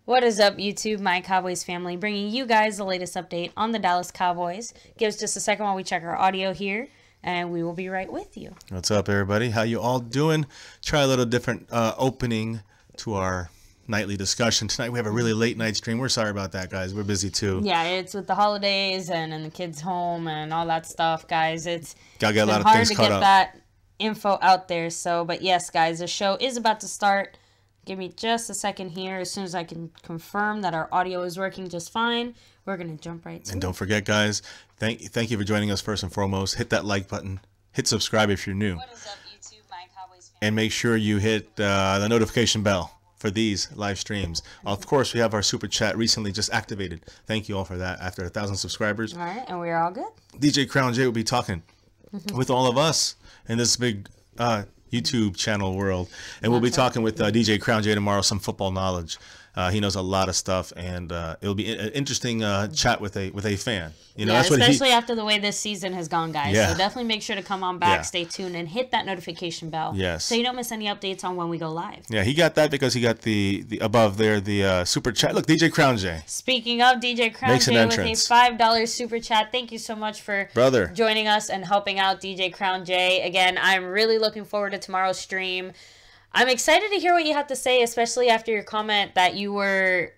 What is up, YouTube? My Cowboys family, bringing you guys the latest update on the Dallas Cowboys. Give us just a second while we check our audio here, and we will be right with you. What's up, everybody? How you all doing? Try a little different opening to our nightly discussion. Tonight we have a really late night stream. We're sorry about that, guys. We're busy too. Yeah, it's with the holidays and the kids home and all that stuff, guys. It's gotta get a lot of hard things to caught get up. that info out there. So, but yes, guys, the show is about to start. Give me just a second here. As soon as I can confirm that our audio is working just fine, we're going to jump right to it. And don't forget, guys, thank you for joining us first and foremost. Hit that like button. Hit subscribe if you're new. What is up, YouTube? My Cowboys family. And make sure you hit the notification bell for these live streams. Of course, we have our super chat recently just activated. Thank you all for that after 1,000 subscribers. All right, and we're all good. DJ Crown J will be talking with all of us in this big YouTube channel world, and we'll be talking with DJ Crown J tomorrow, some football knowledge. He knows a lot of stuff, and it'll be an interesting chat with a fan. You know, yeah, that's especially after the way this season has gone, guys. Yeah. So definitely make sure to come on back, Yeah. stay tuned, and hit that notification bell. Yes. So you don't miss any updates on when we go live. Yeah, he got that because he got the above there, the super chat. Look, DJ Crown J. Speaking of DJ Crown Makes an J with a entrance. $5 super chat, thank you so much for joining us and helping out DJ Crown J. Again, I'm really looking forward to tomorrow's stream. I'm excited to hear what you have to say, especially after your comment that you were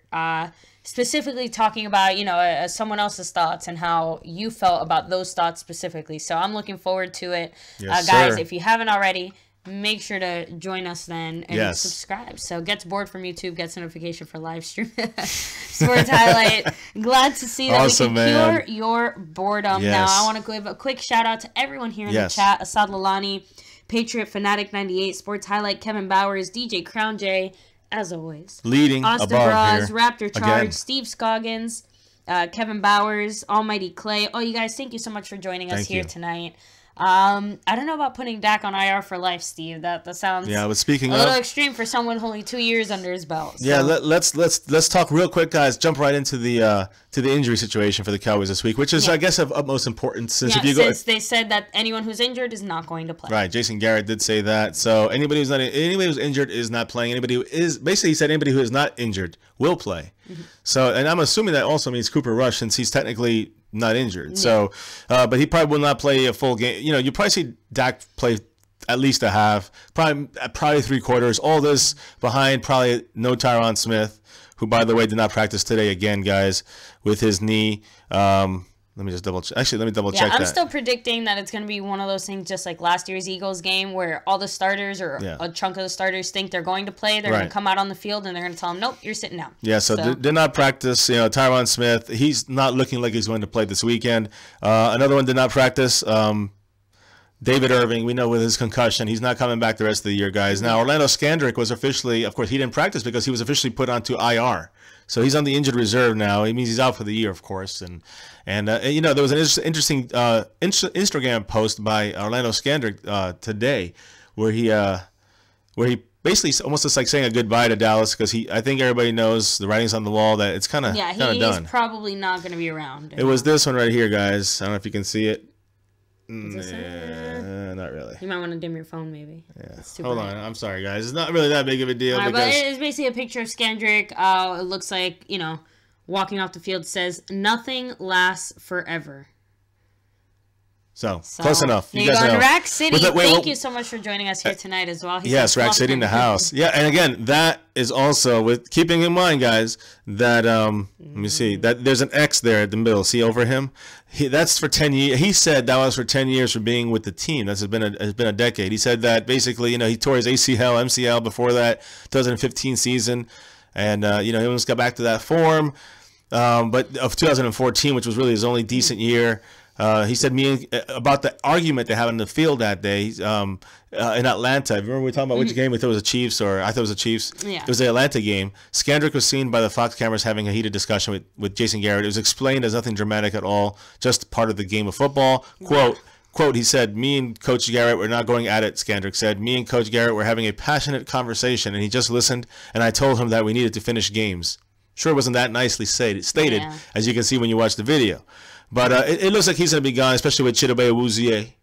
specifically talking about, you know, someone else's thoughts and how you felt about those thoughts specifically. So I'm looking forward to it. Yes, guys, sir. if you haven't already, make sure to join us then and Yes. subscribe. So gets bored from YouTube, gets a notification for live stream. Sports highlight. Glad to see that Awesome, we can man. cure your boredom. Yes. Now I want to give a quick shout out to everyone here in the chat. Asad Lalani, Patriot Fanatic 98, Sports Highlight, Kevin Bowers, DJ Crown J, as always. Leading Austin above Braz, here. Raptor Charge, Again. Steve Scoggins, Kevin Bowers, Almighty Clay. Oh, you guys, thank you so much for joining us Thank here you. tonight. I don't know about putting Dak on IR for life, Steve. That sounds Yeah, but speaking a little of, extreme for someone only 2 years under his belt. So. yeah, let's talk real quick, guys. Jump right into the injury situation for the Cowboys this week, which is I guess of utmost importance since if you go. Since they said that anyone who's injured is not going to play. Right, Jason Garrett did say that. So anybody who's injured is not playing. Anybody who is basically he said anybody who is not injured will play. So, and I'm assuming that also means Cooper Rush since he's technically not injured. So, but he probably will not play a full game. You know, you probably see Dak play at least a half, probably three quarters. All this behind probably no Tyron Smith, who by the way did not practice today again, guys, with his knee. Let me just double check. Actually, let me double check that. I'm still predicting that it's going to be one of those things just like last year's Eagles game where all the starters or a chunk of the starters think they're going to play. They're going to come out on the field and they're going to tell them, nope, you're sitting down. Yeah, so did not practice. You know, Tyron Smith, he's not looking like he's going to play this weekend. Another one did not practice. David Irving, we know with his concussion, he's not coming back the rest of the year, guys. Now, Orlando Scandrick was officially, of course, he didn't practice because he was officially put onto IR. So he's on the injured reserve now. It means he's out for the year, of course. And you know, there was an interesting Instagram post by Orlando Scandrick today where he basically almost just like saying a goodbye to Dallas because I think everybody knows the writing's on the wall that it's kind of done. He's probably not going to be around. It was this one right here, guys. I don't know if you can see it. Nah, not really. You might want to dim your phone, maybe. Yeah. Hold on. I'm sorry, guys. It's not really that big of a deal. But it's basically a picture of Scandrick. It looks like, you know, walking off the field says, nothing lasts forever. So close enough. You guys know. Rack City, thank you so much for joining us here tonight as well. Yes, Rack City in the house. Yeah, and again, that is also with keeping in mind, guys, that let me see, that there's an X there at the middle. See over him? That's for 10 years. He said that was for 10 years for being with the team. That's has been a decade. He said that basically, you know, he tore his ACL, MCL before that 2015 season, and you know, he almost got back to that form, but of 2014, which was really his only decent year. He said about the argument they had on the field that day in Atlanta. Remember we were talking about which game? We thought it was the Chiefs, or I thought it was the Chiefs. Yeah. It was the Atlanta game. Scandrick was seen by the Fox cameras having a heated discussion with Jason Garrett. It was explained as nothing dramatic at all, just part of the game of football. Quote, he said, me and Coach Garrett were not going at it, Scandrick said. Me and Coach Garrett were having a passionate conversation, and he just listened, and I told him that we needed to finish games. Sure, it wasn't that nicely stated, as you can see when you watch the video. But it looks like he's going to be gone, especially with Chidobe Awuzie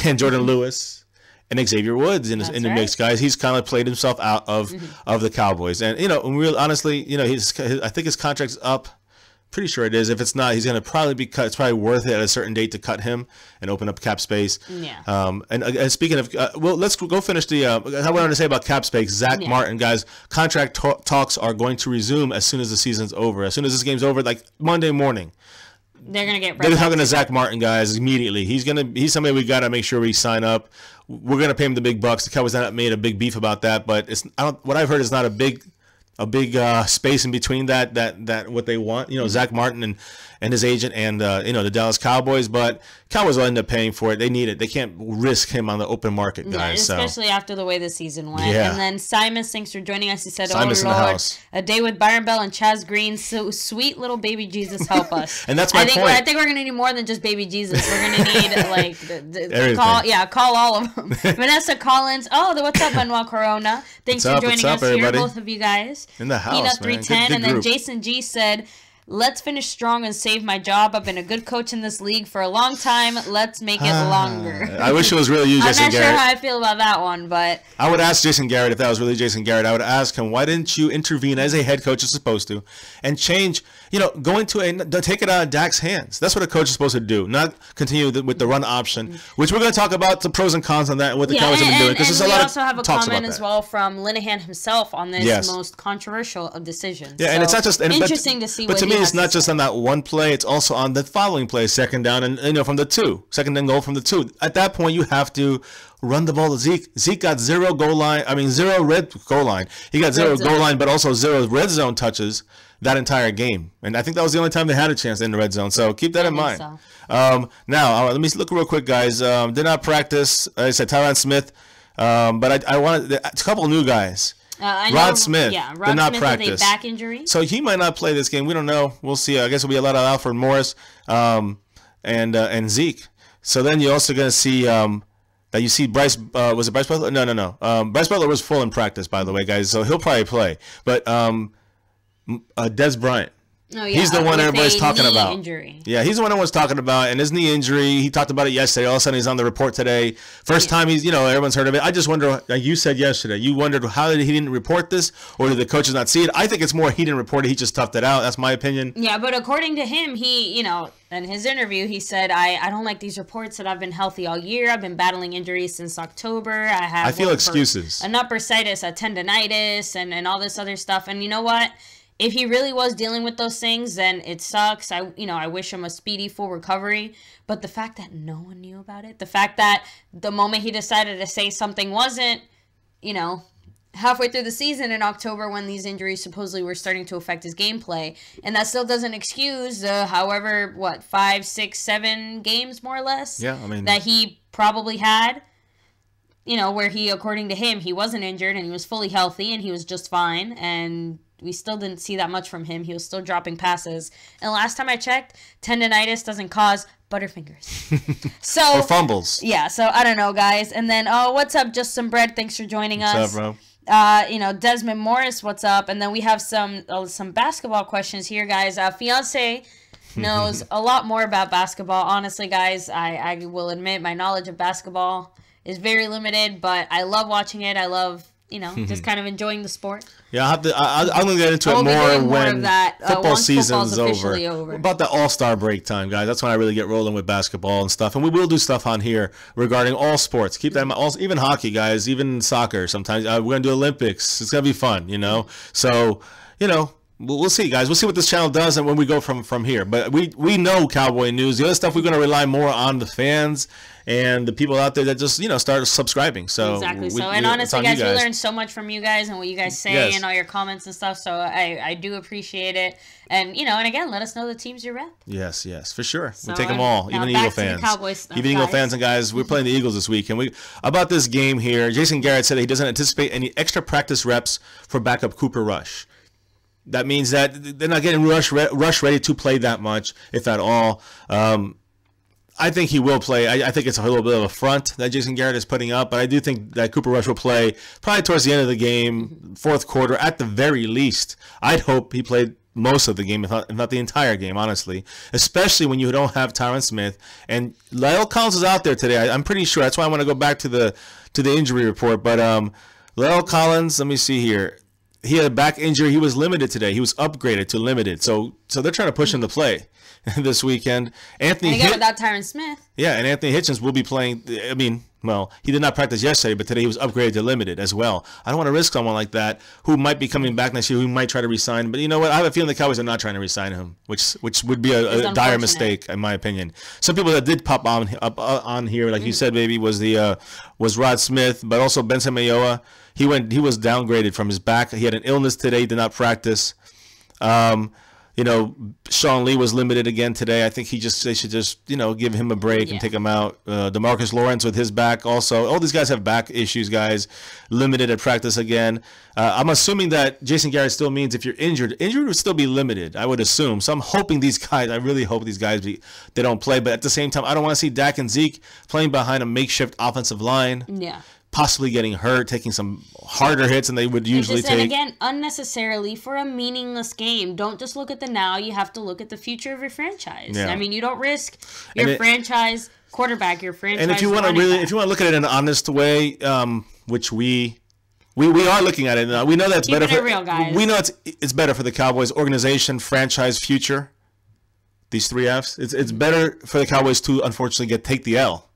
and Jordan Lewis and Xavier Woods in the mix, guys. He's kind of played himself out of the Cowboys, and honestly, I think his contract's up. Pretty sure it is. If it's not, he's going to probably be cut. It's probably worth it at a certain date to cut him and open up cap space. Yeah. And speaking of, let's go finish the. I wanted to say about cap space. Zach Martin, guys, contract talks are going to resume as soon as the season's over. As soon as this game's over, like Monday morning. They're gonna They're talking to Zach Martin, guys, immediately. He's somebody we gotta make sure we sign up. We're gonna pay him the big bucks. The Cowboys not made a big beef about that, but what I've heard is not a big space in between that what they want. Zach Martin and his agent and the Dallas Cowboys, but Cowboys will end up paying for it. They need it. They can't risk him on the open market, guys. Yeah, especially after the way the season went. Yeah. And then Simon, thanks for joining us. He said, Simon's "Oh Lord, a day with Byron Bell and Chaz Green. So sweet little baby Jesus, help us." And that's my point. I think we're gonna need more than just baby Jesus. We're gonna need call all of them. Vanessa Collins. What's up, Manuel Corona? Thanks for joining us here, both of you guys. In the house, Peanut 310, and then Jason G said, "Let's finish strong and save my job. I've been a good coach in this league for a long time. Let's make it longer." I wish it was really you, Jason Garrett. I'm not sure how I feel about that one, but I would ask Jason Garrett if that was really Jason Garrett. I would ask him, why didn't you intervene as a head coach is supposed to and change, going to take it out of Dak's hands. That's what a coach is supposed to do, not continue with the run option, which we're going to talk about the pros and cons on that and what the Cowboys have been doing. Because there's a lot of also have a comment as well from Linehan himself on this most controversial of decisions. Yeah, and it's not just interesting to see. But to me, it's not just on that one play; it's also on the following play, second down, and from the 2, second and goal from the 2. At that point, you have to run the ball to Zeke. Zeke got zero red goal line. He got zero goal line, but also 0 red zone touches that entire game. And I think that was the only time they had a chance in the red zone. So keep that in mind. So. Now, let me look real quick, guys. Did not practice. I said Tyron Smith, but I wanted a couple new guys. Rod Smith did not practice. With a back injury. So he might not play this game. We don't know. We'll see. I guess it'll be a lot of Alfred Morris and Zeke. So then you're also going to see that you see Bryce. Was it Bryce Butler? No. Bryce Butler was full in practice, by the way, guys. So he'll probably play. But Des Bryant. Oh, yeah. He's the one everybody's talking about. Injury. Yeah, he's the one everyone's talking about, and his knee injury. He talked about it yesterday. All of a sudden, he's on the report today. First time he's, everyone's heard of it. I just wonder, like you said yesterday, you wondered how he didn't report this, or did the coaches not see it? I think it's more he didn't report it. He just toughed it out. That's my opinion. Yeah, but according to him, he, in his interview, he said, I don't like these reports that I've been healthy all year. I've been battling injuries since October. I feel excuses. An uppercitis, a tendonitis, and all this other stuff. And you know what? If he really was dealing with those things, then it sucks. I wish him a speedy full recovery. But the fact that no one knew about it, the fact that the moment he decided to say something wasn't, halfway through the season in October when these injuries supposedly were starting to affect his gameplay, and that still doesn't excuse the 5, 6, 7 games more or less that he probably had. Where he, according to him, he wasn't injured and he was fully healthy and he was just fine, and we still didn't see that much from him. He was still dropping passes. And last time I checked, tendonitis doesn't cause butterfingers. Or fumbles. Yeah, so I don't know, guys. And then, what's up, Just Some Bread? Thanks for joining us. What's up, bro? Desmond Morris, what's up? And then we have some basketball questions here, guys. Fiance knows a lot more about basketball. Honestly, guys, I will admit my knowledge of basketball is very limited, but I love watching it. I love, just kind of enjoying the sport. Yeah, I'm going to get into it more when football season's over. About the All-Star break time, guys. That's when I really get rolling with basketball and stuff. And we will do stuff on here regarding all sports. Keep that in mind. Even hockey, guys. Even soccer sometimes. We're going to do Olympics. It's going to be fun, So, we'll see, guys. We'll see what this channel does and when we go from here. But we know Cowboy news. The other stuff, we're going to rely more on the fans and the people out there that just, start subscribing. So exactly. Honestly, guys, we learned so much from you guys and what you guys say and all your comments and stuff. So I do appreciate it. And, and again, let us know the teams you rep. Yes, we sure. So, we take them all, even Eagle fans. Stuff, even Eagle fans. And, guys, we're playing the Eagles this week. And about this game here, Jason Garrett said that he doesn't anticipate any extra practice reps for backup Cooper Rush. That means that they're not getting Rush ready to play that much, if at all. I think he will play. I think it's a little bit of a front that Jason Garrett is putting up, but I do think that Cooper Rush will play probably towards the end of the game, fourth quarter, at the very least. I'd hope he played most of the game, if not the entire game, honestly. Especially when you don't have Tyron Smith. And La'el Collins is out there today. I'm pretty sure. That's why I want to go back to the injury report. But La'el Collins, let me see here. He had a back injury. He was limited today. He was upgraded to limited. So they're trying to push him to play this weekend. Anthony without Tyron Smith. Yeah, and Anthony Hitchens will be playing. I mean, well, he did not practice yesterday, but today he was upgraded to limited as well. I don't want to risk someone like that who might be coming back next year, who might try to resign. But you know what? I have a feeling the Cowboys are not trying to resign him, which would be a dire mistake, in my opinion. Some people that did pop on here, like you said, baby, was Rod Smith, but also Benson Mayowa. He was downgraded from his back. He had an illness today. He did not practice. Sean Lee was limited again today. I think they should just give him a break and take him out. DeMarcus Lawrence with his back also. All these guys have back issues, guys. Limited at practice again. I'm assuming that Jason Garrett still means if you're injured would still be limited, I would assume. So I'm hoping these guys, I really hope these guys, they don't play. But at the same time, I don't want to see Dak and Zeke playing behind a makeshift offensive line. Yeah. Possibly getting hurt, taking some harder hits than they would usually take. And again, unnecessarily for a meaningless game. Don't just look at the now. You have to look at the future of your franchise. Yeah. I mean, you don't risk your franchise quarterback, your franchise. And if you want to look at it in an honest way, which we are looking at it now, we know that's better for real, guys. We know it's better for the Cowboys organization, franchise, future. These 3 Fs. It's better for the Cowboys to unfortunately take the L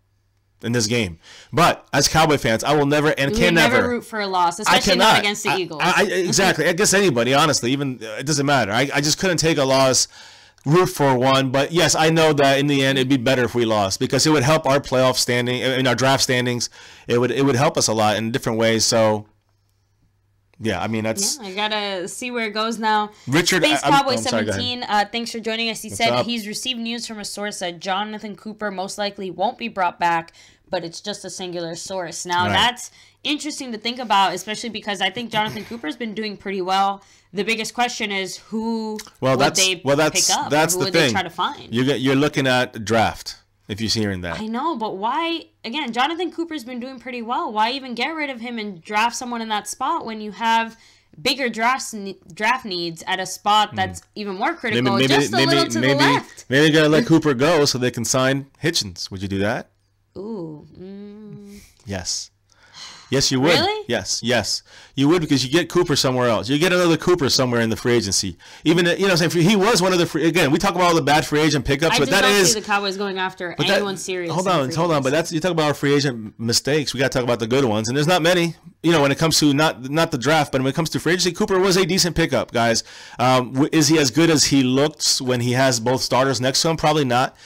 in this game. But as Cowboy fans, I will never and can never root for a loss, especially not against the Eagles. Exactly. I guess anybody, honestly, even it doesn't matter. I just couldn't take a loss, root for one. But yes, I know that in the end it'd be better if we lost because it would help our playoff standing, in our draft standings. It would help us a lot in different ways. So yeah, I mean that's. Yeah, I gotta see where it goes now. Richard, Space Cowboy 17. Thanks for joining us. He said he's received news from a source that Jonathan Cooper most likely won't be brought back, but it's just a singular source. Now that's interesting to think about, especially because I think Jonathan Cooper's been doing pretty well. The biggest question is who would they pick up? That's who the would thing. They try to find? You're looking at draft. If you're hearing that. I know, but why? Again, Jonathan Cooper's been doing pretty well. Why even get rid of him and draft someone in that spot when you bigger draft needs at a spot that's even more critical, just a little to the left. Maybe they're going to let Cooper go so they can sign Hitchens. Would you do that? Ooh. Yes. Yes, you would. Really? Yes. You would because you get Cooper somewhere else. You get another Cooper somewhere in the free agency. Even, he was one of the again, we talk about all the bad free agent pickups, but that is... I don't see the Cowboys going after anyone serious. Hold on, but you talk about our free agent mistakes. We got to talk about the good ones, and there's not many. When it comes to not the draft, but when it comes to free agency, Cooper was a decent pickup, guys. Is he as good as he looks when he has both starters next to him? Probably not.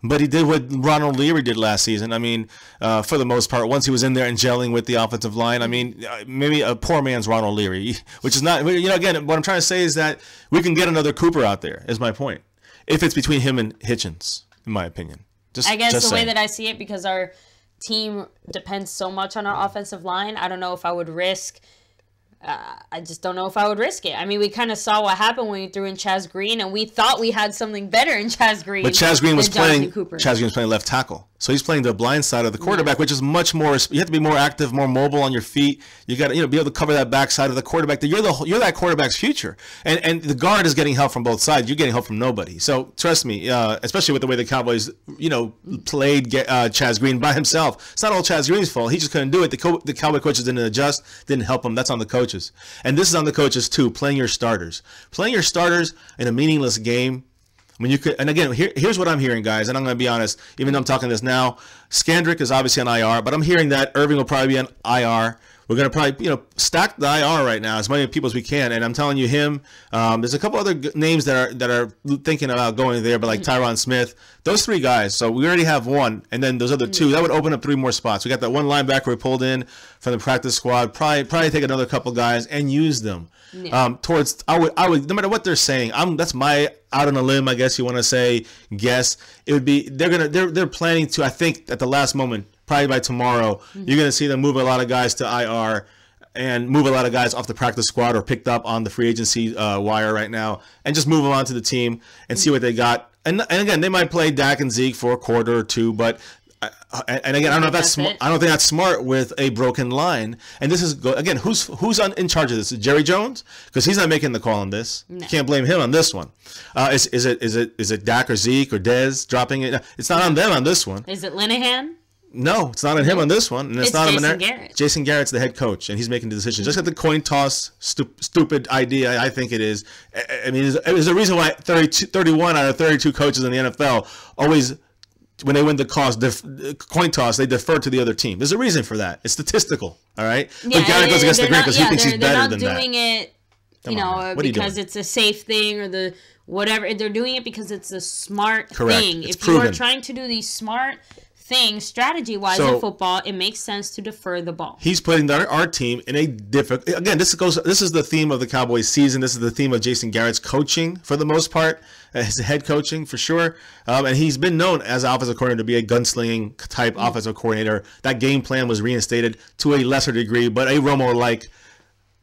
But he did what Ronald Leary did last season. I mean, for the most part, once he was in there and gelling with the offensive line, I mean, maybe a poor man's Ronald Leary, which is not, again, what I'm trying to say is that we can get another Cooper out there, is my point. If it's between him and Hitchens, in my opinion. I guess the way that I see it, because our team depends so much on our offensive line, I don't know if I would risk... I just don't know if I would risk it. I mean, we kind of saw what happened when we threw in Chaz Green, and we thought we had something better in Chaz Green. But Chaz Green was playing left tackle. So he's playing the blind side of the quarterback, which is much more. You have to be more active, more mobile on your feet. You got to be able to cover that backside of the quarterback. You're that quarterback's future, and the guard is getting help from both sides. You're getting help from nobody. So trust me, especially with the way the Cowboys played Chaz Green by himself. It's not all Chaz Green's fault. He just couldn't do it. The Cowboy coaches didn't adjust, didn't help him. That's on the coaches, and this is on the coaches too. Playing your starters in a meaningless game. When you could, and again, here's what I'm hearing, guys, and I'm going to be honest, even though I'm talking this now, Skandrick is obviously on IR, but I'm hearing that Irving will probably be on IR. We're going to probably, stack the IR right now, as many people as we can, and I'm telling you him. There's a couple other names that are thinking about going there, but like Tyron Smith, those 3 guys. So we already have one, and then those other 2, that would open up 3 more spots. We got that one linebacker we pulled in from the practice squad. Probably take another couple guys and use them. Yeah. I would no matter what they're saying. That's my out on a limb, I guess you want to say, guess. It would be they're planning to, I think, at the last moment, probably by tomorrow, you're gonna see them move a lot of guys to IR and move a lot of guys off the practice squad or picked up on the free agency wire right now, and just move them onto the team and see what they got. And again, they might play Dak and Zeke for a quarter or 2, but And again, I don't know if that's smart. I don't think that's smart with a broken line. And this is again, who's in charge of this? Is it Jerry Jones? Because he's not making the call on this. No. You can't blame him on this one. Is it Dak or Zeke or Dez dropping it? It's not on them on this one. Is it Linehan? No, it's not on him on this one, and it's not Jason on Garrett. Jason Garrett's the head coach, and he's making the decision. Just like the coin toss, stupid idea. I think it is. I mean, there's a reason why 31 out of 32 coaches in the NFL always, when they win the coin toss, they defer to the other team. There's a reason for that. It's statistical, all right? Yeah, but Garrett goes against the grain because he thinks he's better than that. They're not doing it, because it's a safe thing or the whatever. They're doing it because it's a smart thing. It's if proven. you are trying to do these smart things strategy-wise in football, it makes sense to defer the ball. He's putting our team in a different. Again, this is the theme of the Cowboys season. This is the theme of Jason Garrett's coaching for the most part, his head coaching for sure. And he's been known as an offensive coordinator to be a gunslinging type offensive coordinator. That game plan was reinstated to a lesser degree, but a Romo-like.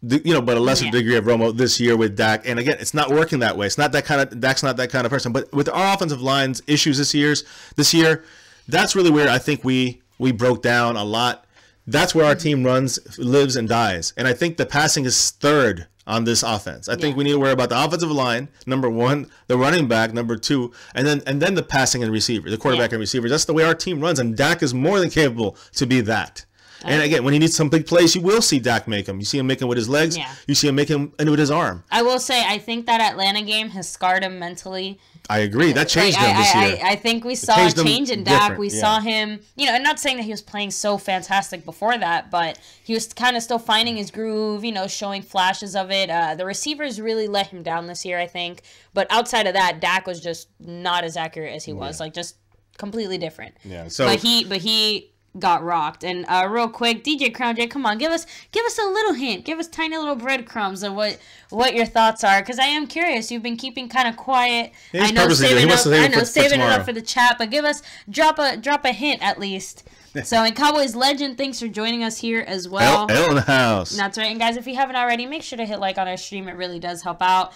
But a lesser degree of Romo this year with Dak, and again, it's not working that way. It's not that kind of Dak's not that kind of person. But with our offensive line's issues this year, that's really where I think we broke down a lot. That's where our team lives and dies. And I think the passing is third on this offense. I think we need to worry about the offensive line, number one, the running back, number two, and then the passing and receiver, the quarterback and receivers. That's the way our team runs, and Dak is more than capable to be that. And again, when he needs some big plays, you will see Dak make them. You see him making with his legs. Yeah. You see him making with his arm. I will say, I think that Atlanta game has scarred him mentally. I agree. That changed him this year. I think we saw a change in Dak. We saw him, and not saying that he was playing so fantastic before that, but he was kind of still finding his groove, showing flashes of it. The receivers really let him down this year, I think. But outside of that, Dak was just not as accurate as he was. Like, just completely different. Yeah. So, But he got rocked. And real quick, DJ Crown J, come on, give us a little hint, give us tiny little breadcrumbs of what your thoughts are, because I am curious. You've been keeping kind of quiet. I know saving it up for the chat, but drop a hint at least. So, and Cowboys legend, thanks for joining us here as well. L in the house. That's right. And guys, if you haven't already, make sure to hit like on our stream. It really does help out.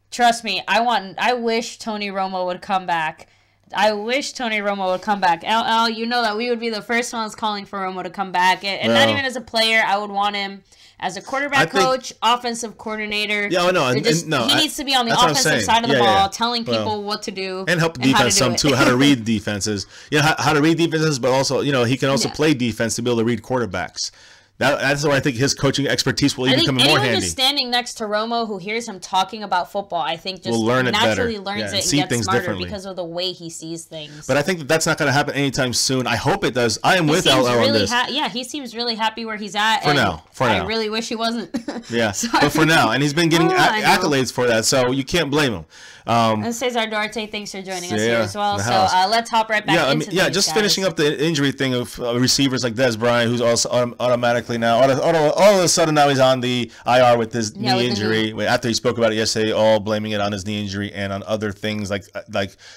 Trust me, I wish Tony Romo would come back. I wish Tony Romo would come back. LL, you know that we would be the first ones calling for Romo to come back. And not even as a player. I would want him as a quarterback coach, offensive coordinator. Yeah, I know. He needs to be on the offensive side of the ball, telling people what to do. And help the defense some, too, how to read defenses. How to read defenses, but also, he can also play defense to be able to read quarterbacks. That's why I think his coaching expertise will become more handy. Anyone just standing next to Romo who hears him talking about football, I think just naturally learns it and gets smarter because of the way he sees things. But I think that's not going to happen anytime soon. I hope it does. I am with LL on this. He seems really happy where he's at. For now. I really wish he wasn't. But for now. And he's been getting accolades for that, so you can't blame him. And Cesar Duarte, thanks for joining us here as well. So let's hop right back into the just finishing up the injury thing of receivers like Dez Bryant, who's also automatically now, all of a sudden now he's on the IR with his knee injury. After he spoke about it yesterday, all blaming it on his knee injury and on other things like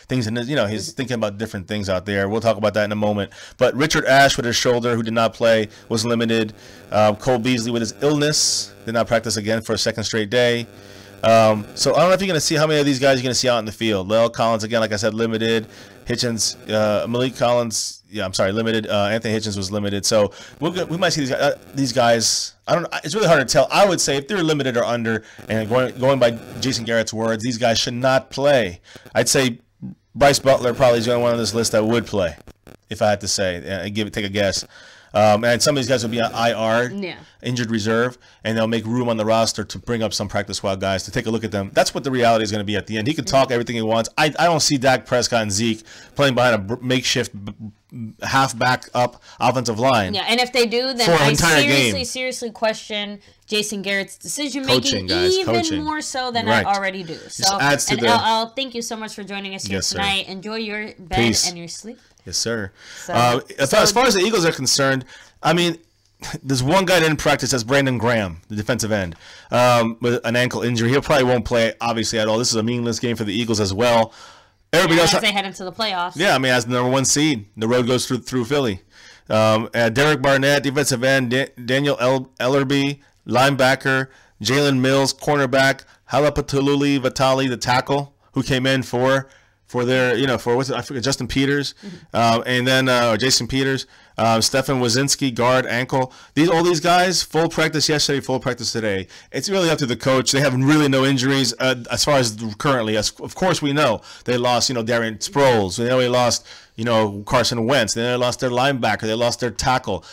things in his, he's thinking about different things out there. We'll talk about that in a moment. But Richard Ash with his shoulder, who did not play, was limited. Cole Beasley with his illness did not practice again for a second straight day. So I don't know if you're going to see how many of these guys you're going to see out in the field. La'el Collins, again, like I said, limited. Hitchens, Malik Collins, limited. Anthony Hitchens was limited. So we might see these guys. I don't know. It's really hard to tell. I would say if they're limited or under, and going by Jason Garrett's words, these guys should not play. I'd say Bryce Butler probably is the only one on this list that would play, if I had to say, and take a guess. And some of these guys will be on IR, injured reserve, and they'll make room on the roster to bring up some practice squad guys to take a look at them. That's what the reality is going to be at the end. He can talk everything he wants. I don't see Dak Prescott and Zeke playing behind a makeshift half-back up offensive line. Yeah, and if they do, then I seriously question Jason Garrett's decision-making even more so than I already do. So, LL, thank you so much for joining us here tonight. Sir. Enjoy your bed and your sleep. Yes, sir. As far as the Eagles are concerned, I mean, there's one guy that didn't practice. That's Brandon Graham, the defensive end, with an ankle injury. He probably won't play, obviously, at all. This is a meaningless game for the Eagles as well. Everybody else, as they head into the playoffs. Yeah, I mean, as the number one seed, the road goes through Philly. Derek Barnett, defensive end, Daniel Ellerby, linebacker, Jalen Mills, cornerback, Halapatululi Vitali, the tackle, who came in for for their, for I forget, Justin Peters, and then or Jason Peters, Stefan Wazinski, guard, ankle. All these guys, full practice yesterday, full practice today. It's really up to the coach. They have really no injuries as far as currently. Of course, we know they lost, Darren Sproles. We know they lost, Carson Wentz. They lost their linebacker. They lost their tackle.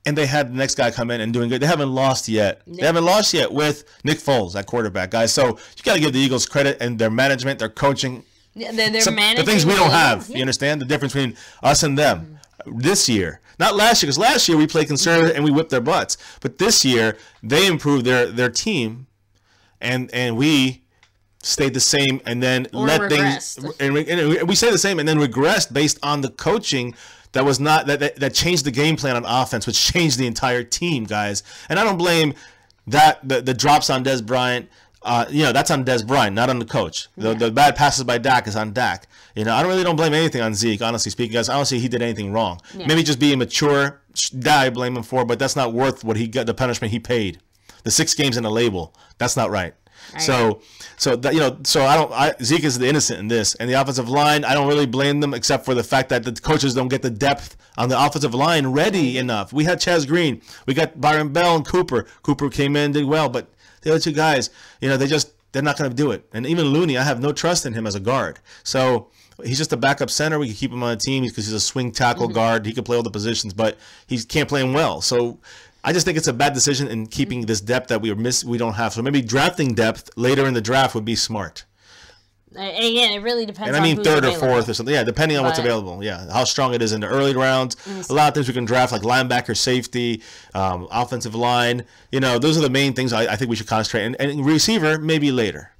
And they had the next guy come in and doing good. They haven't lost yet. No. They haven't lost yet with Nick Foles, that quarterback, guys. So you got to give the Eagles credit and their management, their coaching. They're managing the things we don't have. You understand the difference between us and them this year, not last year. Because last year we played conservative and we whipped their butts. But this year they improved their team, and we stayed the same, and then regressed. And we stayed the same and then regressed based on the coaching. That was not that changed the game plan on offense, which changed the entire team, guys. And I don't blame the drops on Dez Bryant. That's on Dez Bryant, not on the coach. The bad passes by Dak is on Dak. I really don't blame anything on Zeke, honestly speaking, guys. I don't see he did anything wrong. Yeah. Maybe just being mature, that I blame him for, but that's not worth what he got, the punishment he paid. The 6 games in a label, that's not right. So Zeke is the innocent in this, and the offensive line, I don't really blame them except for the fact that the coaches don't get the depth on the offensive line ready enough. We had Chaz Green, we got Byron Bell and Cooper. Cooper came in, did well, but the other 2 guys, they're not going to do it. And even Looney, I have no trust in him as a guard. So he's just a backup center. We can keep him on the team because he's a swing tackle guard. He can play all the positions, but he can't play them well. So I just think it's a bad decision in keeping this depth that we don't have. So maybe drafting depth later in the draft would be smart. Again, it really depends. And I mean, 3rd or 4th or something. Yeah, depending on what's available. Yeah, how strong it is in the early rounds. A lot of things we can draft, like linebacker, safety, offensive line. Those are the main things I think we should concentrate. And receiver, maybe later.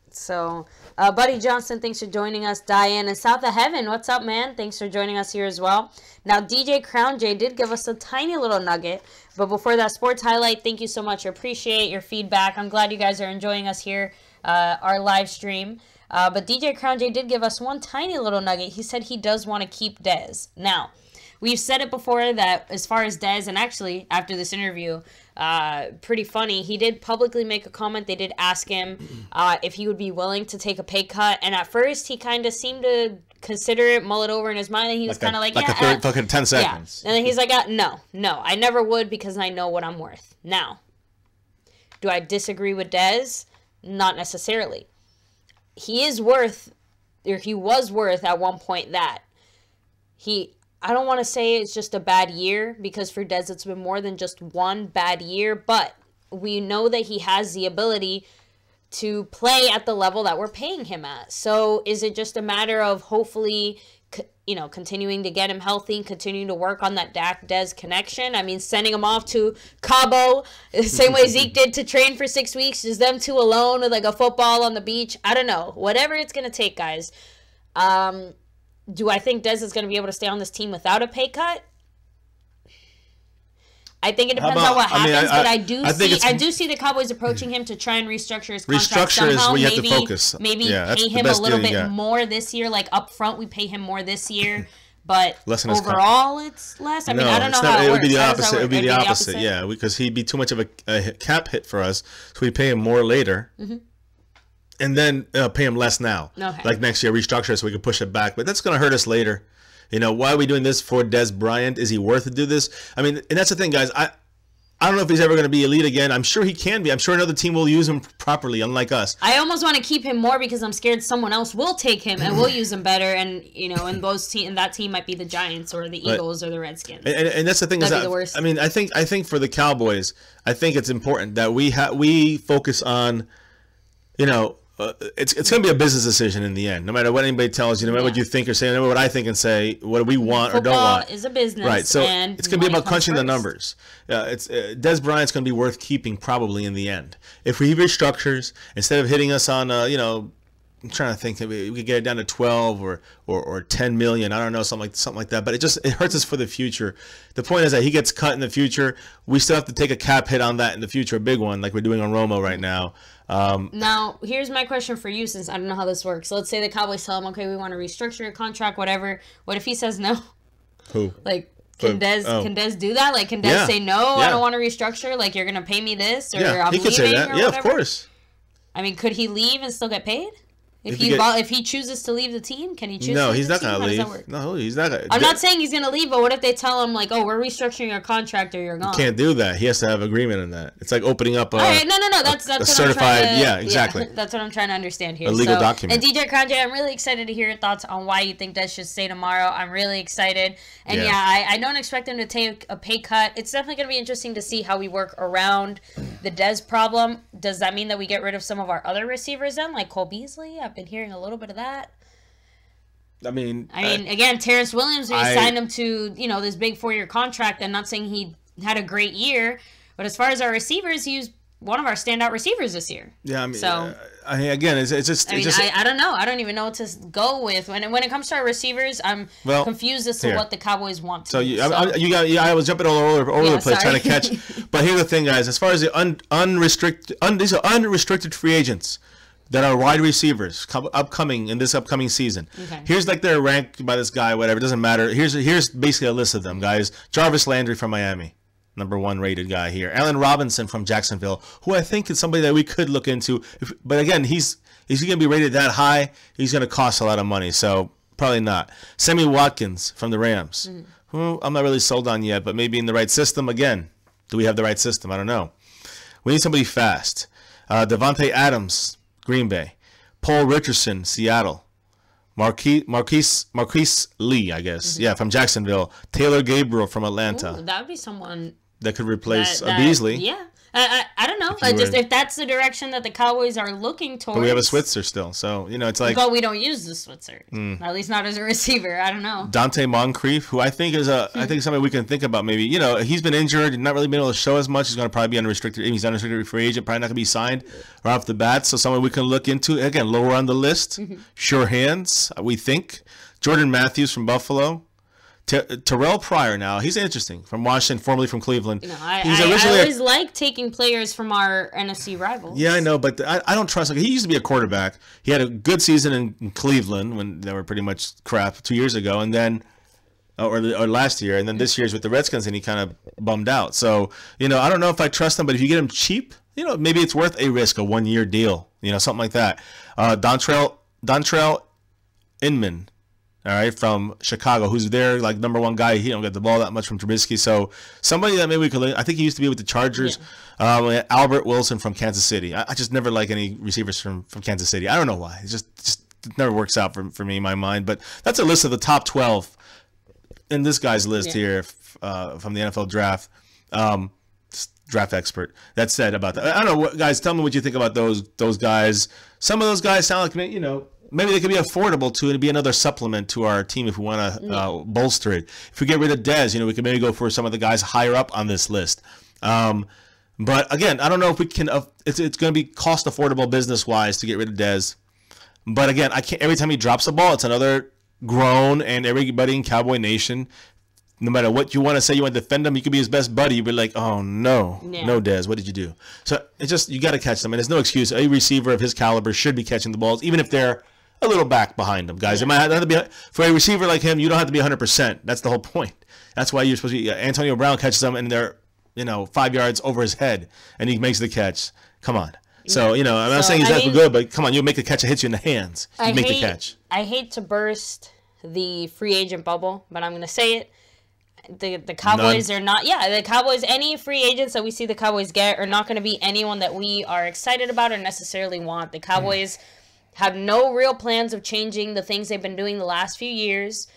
So, Buddy Johnson, thanks for joining us. Diane in South of Heaven, what's up, man? Thanks for joining us here as well. Now, DJ Crown J did give us a tiny little nugget. But before that, sports highlight, thank you so much. I appreciate your feedback. I'm glad you guys are enjoying us here, our live stream. But DJ Crown J did give us one tiny little nugget. He said he does want to keep Dez. Now, we've said it before that as far as Dez, and actually after this interview, pretty funny, he did publicly make a comment. They did ask him if he would be willing to take a pay cut. And at first, he kind of seemed to consider it, mull it over in his mind, and he was kind of like a fucking 10 seconds. Yeah. And then he's like, no, I never would because I know what I'm worth. Now, do I disagree with Dez? Not necessarily. He was worth at one point that I don't want to say it's just a bad year, because for Dez it's been more than just one bad year, but we know that he has the ability to play at the level that we're paying him at. So is it just a matter of hopefully, continuing to get him healthy and continuing to work on that Dak-Dez connection? I mean, sending him off to Cabo, the same way Zeke did, to train for 6 weeks, just them 2 alone with like a football on the beach. I don't know. Whatever it's going to take, guys. Do I think Dez is going to be able to stay on this team without a pay cut? I think it depends on what happens, but I do see the Cowboys approaching him to try and restructure his contract somehow. Is where you have to focus. Maybe pay him a little bit more this year, like up front we pay him more this year, but overall it's less. I mean, I don't know how it works. It would be the opposite. It would be the opposite, yeah, because he'd be too much of a cap hit for us, so we pay him more later. And then pay him less now. Okay. Like next year, restructure it so we can push it back. But that's going to hurt us later. Why are we doing this for Dez Bryant? Is he worth to do this? I mean, and that's the thing, guys. I don't know if he's ever going to be elite again. I'm sure he can be. I'm sure another team will use him properly, unlike us. I almost want to keep him more because I'm scared someone else will take him and will use him better. And, and that team might be the Giants or the Eagles or the Redskins. And that's the thing. That'd be the worst. I mean, I think for the Cowboys, I think it's important that we focus on, it's going to be a business decision in the end. No matter what anybody tells you, no matter what you think or say, no matter what I think and say, what do we want or don't want. Football is a business. Right. So it's going to be about crunching the numbers. Dez Bryant's going to be worth keeping probably in the end. If he restructures, instead of hitting us on, I'm trying to think that we could get it down to 12 or 10 million. I don't know, something like that. But it hurts us for the future. The point is that he gets cut in the future. We still have to take a cap hit on that in the future, a big one, like we're doing on Romo right now. Now, here's my question for you, since I don't know how this works. Let's say the Cowboys tell him, okay, we want to restructure your contract, whatever. What if he says no? Who? Like, can Dez do that? Like, can Dez say, no, I don't want to restructure? Like, you're going to pay me this? Or I'm he could say that. Yeah, of course. I mean, could he leave and still get paid? If he chooses to leave the team, can he choose? No, to leave he's not going to leave. No, he's not. I'm not saying he's going to leave, but what if they tell him like, "Oh, we're restructuring your contract, or you're gone"? You can't do that. He has to have agreement on that. It's like opening up a. All right, no. That's a certified. Yeah, exactly. Yeah, that's what I'm trying to understand here. A legal document. And DJ Crown J, I'm really excited to hear your thoughts on why you think Dez should stay tomorrow. I'm really excited, and I don't expect him to take a pay cut. It's definitely going to be interesting to see how we work around the Dez problem. Does that mean that we get rid of some of our other receivers then, like Cole Beasley? I've been hearing a little bit of that. I mean, again, Terrence Williams, we signed him to, this big 4-year contract. I'm not saying he had a great year, but as far as our receivers, he was one of our standout receivers this year. Yeah, I mean, again, it's just. I don't know. I don't even know what to go with when it comes to our receivers. I'm confused as to what the Cowboys want. I was jumping all over the place trying to catch. But here's the thing, guys. As far as the these are unrestricted free agents that are wide receivers upcoming in this upcoming season. Okay. Here's like they're ranked by this guy, whatever. It doesn't matter. Here's basically a list of them, guys. Jarvis Landry from Miami, #1 rated guy here. Allen Robinson from Jacksonville, who I think is somebody that we could look into. But again, is he going to be rated that high? He's going to cost a lot of money, so probably not. Sammy Watkins from the Rams, who I'm not really sold on yet, but maybe in the right system. Again, do we have the right system? I don't know. We need somebody fast. Devontae Adams, Green Bay. Paul Richardson, Seattle. Marquise Lee, I guess. Yeah, from Jacksonville. Taylor Gabriel from Atlanta. Ooh, that would be someone that could replace Beasley. Yeah. I don't know. If that's the direction that the Cowboys are looking towards. But we have a Switzer still, so it's like. But we don't use the Switzer. At least not as a receiver. I don't know. Dante Moncrief, who I think is somebody we can think about. Maybe he's been injured, not really been able to show as much. He's going to probably be unrestricted. He's unrestricted free agent, probably not going to be signed right off the bat. So someone we can look into again, lower on the list. Sure hands, we think. Jordan Matthews from Buffalo. Terrell Pryor now, he's interesting, from Washington, formerly from Cleveland. I always like taking players from our NFC rivals. Yeah, I know, but I don't trust him. He used to be a quarterback. He had a good season in Cleveland when they were pretty much crap 2 years ago, and then or last year, and then this year's with the Redskins, and he kind of bummed out. So I don't know if I trust him, but if you get him cheap, maybe it's worth a risk, a 1-year deal, something like that. Dontrell Inman. All right, from Chicago, who's their #1 guy. He don't get the ball that much from Trubisky, so somebody that maybe we could. I think he used to be with the Chargers. Yeah. Albert Wilson from Kansas City. I just never like any receivers from Kansas City. I don't know why. It just it never works out for me in my mind. But that's a list of the top 12 in this guy's list here from the NFL draft. Draft expert that said about that. I don't know, guys. Tell me what you think about those guys. Some of those guys sound like maybe they could be affordable to and be another supplement to our team if we want to bolster it. If we get rid of Dez, we could maybe go for some of the guys higher up on this list. But again, I don't know if we can. It's going to be cost affordable business wise to get rid of Dez. But again, I can't. Every time he drops the ball, it's another groan, and everybody in Cowboy Nation. No matter what you want to say, you want to defend him, you could be his best buddy. You'd be like, oh, no, Dez, what did you do? So it's just, you got to catch them. And there's no excuse. A receiver of his caliber should be catching the balls, even if they're a little back behind him, guys. It might have to be, for a receiver like him, you don't have to be 100%. That's the whole point. That's why you're supposed to be. Antonio Brown catches them, and they're 5 yards over his head, and he makes the catch. Come on. So I'm not saying he's that good, but come on, you make the catch, it hits you in the hands. You make the catch. I hate to burst the free agent bubble, but I'm going to say it. The Cowboys are not. Yeah, the Cowboys. Any free agents that we see the Cowboys get are not going to be anyone that we are excited about or necessarily want. The Cowboys have no real plans of changing the things they've been doing the last few years.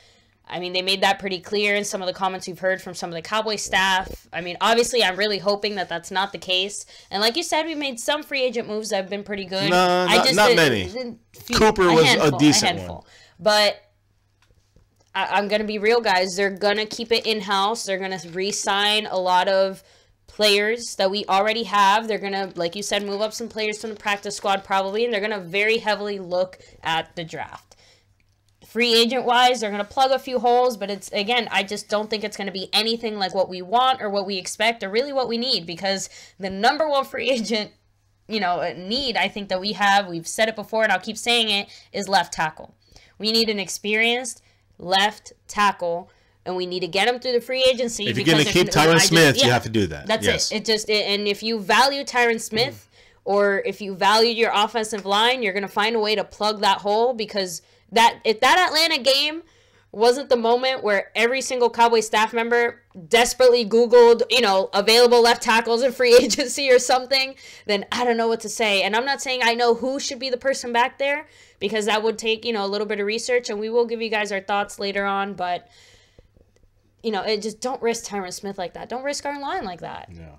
I mean, they made that pretty clear in some of the comments we've heard from some of the Cowboy staff. I mean, obviously, I'm really hoping that that's not the case. And like you said, we made some free agent moves that have been pretty good. No, not many. Cooper was a decent one. But I'm going to be real, guys. They're going to keep it in-house. They're going to re-sign a lot of players that we already have. They're going to, like you said, move up some players from the practice squad probably, and they're going to very heavily look at the draft. Free agent-wise, they're going to plug a few holes, but it's, again, I just don't think it's going to be anything like what we want or what we expect or really what we need, because the #1 free agent, need, I think that we have, we've said it before and I'll keep saying it, is left tackle. We need an experienced left tackle, and we need to get him through the free agency. If you're going to keep Tyron Smith, you have to do that. That's it. And if you value Tyron Smith, or if you value your offensive line, you're going to find a way to plug that hole, because if that Atlanta game wasn't the moment where every single Cowboy staff member desperately Googled, available left tackles in free agency or something, then I don't know what to say. And I'm not saying I know who should be the person back there, because that would take, a little bit of research, and we will give you guys our thoughts later on. But, it just don't risk Tyron Smith like that. Don't risk our line like that. Yeah.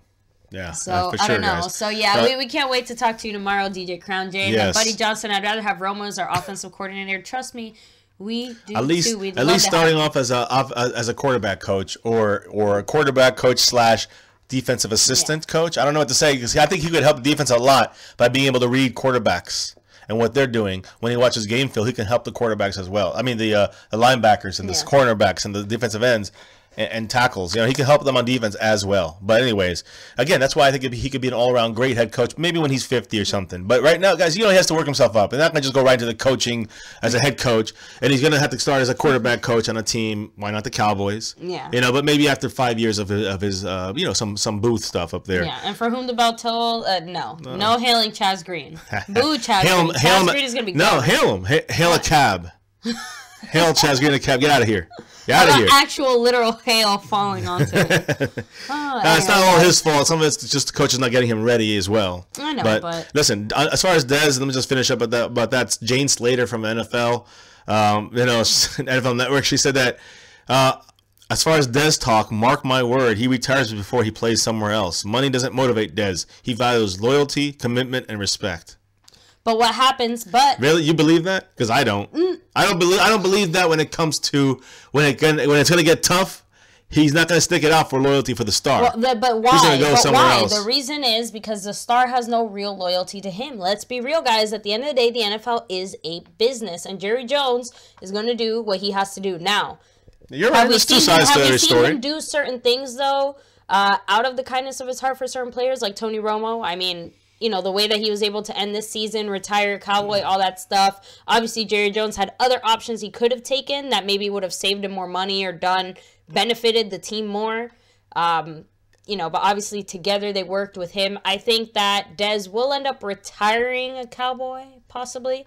Yeah, so for sure, I don't know. Guys. So yeah, we can't wait to talk to you tomorrow, DJ Crown J. Yes. Buddy Johnson, I'd rather have Romo as our offensive coordinator. Trust me, we do at least, too. We'd at least starting off as a quarterback coach or a quarterback coach / defensive assistant coach. I don't know what to say, because I think he could help the defense a lot by being able to read quarterbacks and what they're doing. When he watches game film, he can help the quarterbacks as well. I mean, the linebackers and the cornerbacks and the defensive ends and tackles. He can help them on defense as well. But anyways, again, that's why I think he could be an all-around great head coach, maybe when he's 50 or something. But right now, guys, he has to work himself up. He's not going to just go right into the coaching as a head coach, and he's going to have to start as a quarterback coach on a team. Why not the Cowboys? Yeah. But maybe after 5 years of his some booth stuff up there. Yeah, and for whom the bell toll, no hailing Chaz Green. Boo Chaz Green. Chaz Green is going to be no, hail him. Hail a cab. Hail Chaz Green a cab. Get out of here. Get out of here. Actual literal hail falling onto it. It's not all his fault. Some of it's just the coach is not getting him ready as well. I know, but listen, as far as Dez, let me just finish up about that. Jane Slater from NFL, NFL Network, she said that as far as Dez talk, mark my word, he retires before he plays somewhere else. Money doesn't motivate Dez. He values loyalty, commitment, and respect. But what happens? But really, you believe that? Because I don't. I don't believe that when it comes to when it's going to get tough. He's not going to stick it out for loyalty for the star. But why? He's going to go somewhere else. The reason is because the star has no real loyalty to him. Let's be real, guys. At the end of the day, the NFL is a business, and Jerry Jones is going to do what he has to do. Now, you're right. There's two sides to every story. Have you seen him do certain things though, out of the kindness of his heart for certain players, like Tony Romo? I mean, the way that he was able to end this season, retire Cowboy, all that stuff. Obviously, Jerry Jones had other options he could have taken that maybe would have saved him more money or benefited the team more. But obviously together they worked with him. I think that Dez will end up retiring a Cowboy, possibly,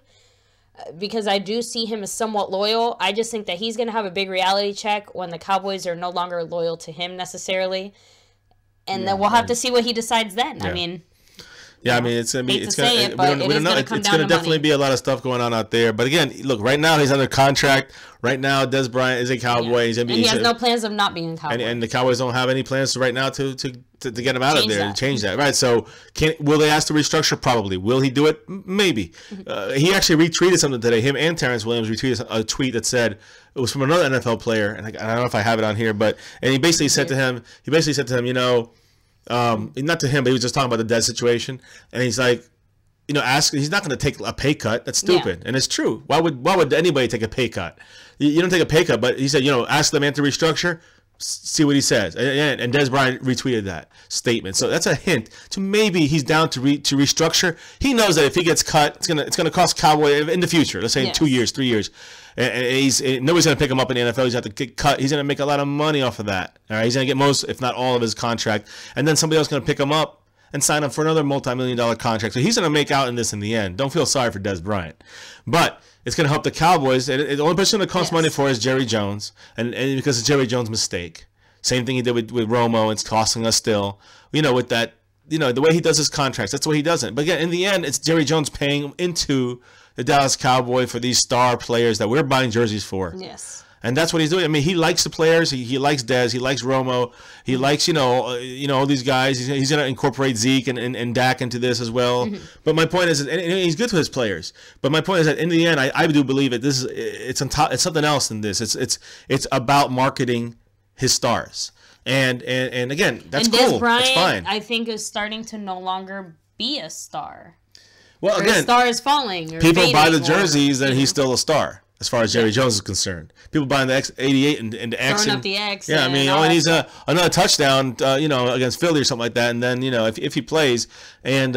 because I do see him as somewhat loyal. I just think that he's going to have a big reality check when the Cowboys are no longer loyal to him necessarily. And then we'll have to see what he decides then. Yeah. I mean... Yeah, I mean, it's gonna be. It's gonna. We don't know. It's gonna definitely be a lot of stuff going on out there. But again, look, right now he's under contract. Right now, Dez Bryant is a Cowboy. Yeah. He has no plans of not being a Cowboy. And the Cowboys don't have any plans right now to get him out of there and change that. Right. So, will they ask to restructure? Probably. Will he do it? Maybe. He actually retweeted something today. Him and Terrence Williams retweeted a tweet that said it was from another NFL player, and I don't know if I have it on here, but he basically said to him, not to him, but he was just talking about the Dez situation, and he's like, he's not going to take a pay cut. That's stupid, and it's true. Why would anybody take a pay cut? You don't take a pay cut, but he said, ask the man to restructure. See what he says, and Dez Bryant retweeted that statement. So that's a hint to maybe he's down to restructure. He knows that if he gets cut, it's gonna cost Cowboy in the future. Let's say in 2 years, 3 years. And nobody's going to pick him up in the NFL. He's going to have to get cut. He's going to make a lot of money off of that. All right, he's going to get most, if not all, of his contract. And then somebody else is going to pick him up and sign him for another multi-million-dollar contract. So he's going to make out in this in the end. Don't feel sorry for Dez Bryant. But it's going to help the Cowboys. The only person that costs money for is Jerry Jones, and because it's Jerry Jones' mistake. Same thing he did with Romo. It's costing us still. With that, the way he does his contracts, that's the way he does it. But again, in the end, it's Jerry Jones paying into the Dallas Cowboy for these star players that we're buying jerseys for. Yes. And that's what he's doing. I mean, he likes the players. He likes Dez. He likes Romo. He likes, all these guys. He's going to incorporate Zeke and Dak into this as well. Mm-hmm. But my point is, and he's good to his players. But my point is that in the end, I do believe that it's something else than this. It's about marketing his stars. And again, that's cool. Dez Bryant, that's fine. I think, is starting to no longer be a star. Well, again, the star is falling. People buy the jerseys, then he's still a star. As far as Jerry Jones is concerned, people buying the X88 and the X. Throwing up the X. Yeah, I mean, he needs another touchdown, against Philly or something like that, and then if he plays, and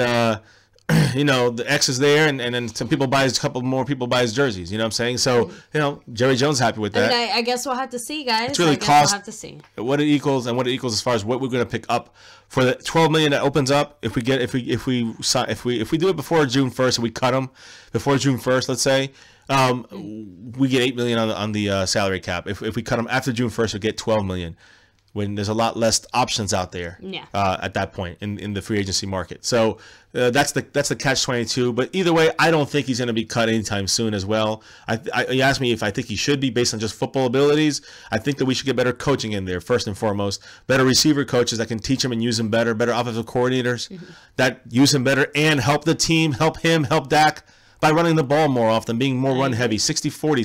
you know, the X is there, and then some people buys, a couple more people buys jerseys. You know what I'm saying? So, you know, Jerry Jones happy with that. I mean, I guess we'll have to see, guys. It's really we'll have to see what it equals as far as what we're going to pick up for the $12 million that opens up. If we do it before June 1st, and we cut them before June 1st, let's say, we get $8 million on the salary cap. If we cut them after June 1st, we get $12 million. When there's a lot less options out there at that point in the free agency market. So that's the catch-22. But either way, I don't think he's going to be cut anytime soon as well. You asked me if I think he should be based on just football abilities. I think that we should get better coaching in there, first and foremost. Better receiver coaches that can teach him and use him better. Better offensive coordinators that use him better and help the team, help him, help Dak by running the ball more often, being more run-heavy, 60-40,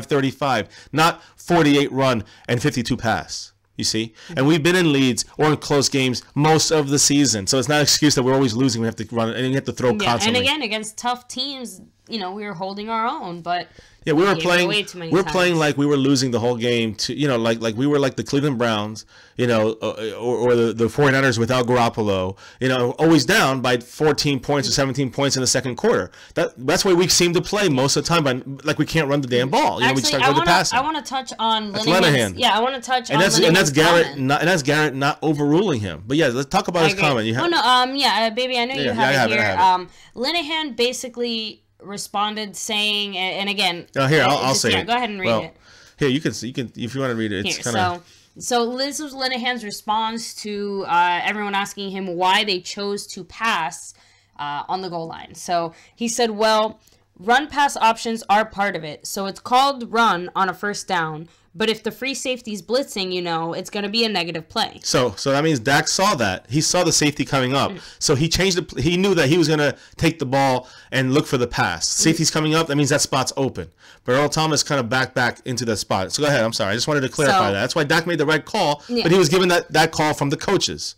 65-35, not 48 run and 52 pass. You see? And we've been in leads or in close games most of the season. So it's not an excuse that we're always losing. We have to run and you have to throw constantly. And again, against tough teams, you know, we were holding our own, but we were playing like we were losing the whole game to, you know, like we were like the Cleveland Browns, you know, or the 49ers without Garoppolo, you know, always down by 14 points or 17 points in the second quarter. That's why we seem to play most of the time, but like we can't run the damn ball. You know, we start with the passing. I want to touch on Linehan. Yeah, I want to touch on Linehan's and that's Garrett not overruling him. But yeah, let's talk about his comment. Baby, I know you have it here. Linehan basically responded saying, and again, I'll say it. Go ahead and read it. Here, you can if you want to read it. It's kind of so this was Linehan's response to everyone asking him why they chose to pass on the goal line. So he said, "Well, run pass options are part of it. So it's called run on a first down. But if the free safety's blitzing, you know, it's going to be a negative play." So that means Dak saw that. He saw the safety coming up. So he changed he knew that he was going to take the ball and look for the pass. Safety's coming up, that means that spot's open. But Earl Thomas kind of back into that spot. So go ahead, I'm sorry. I just wanted to clarify that. That's why Dak made the right call, but he was given that call from the coaches.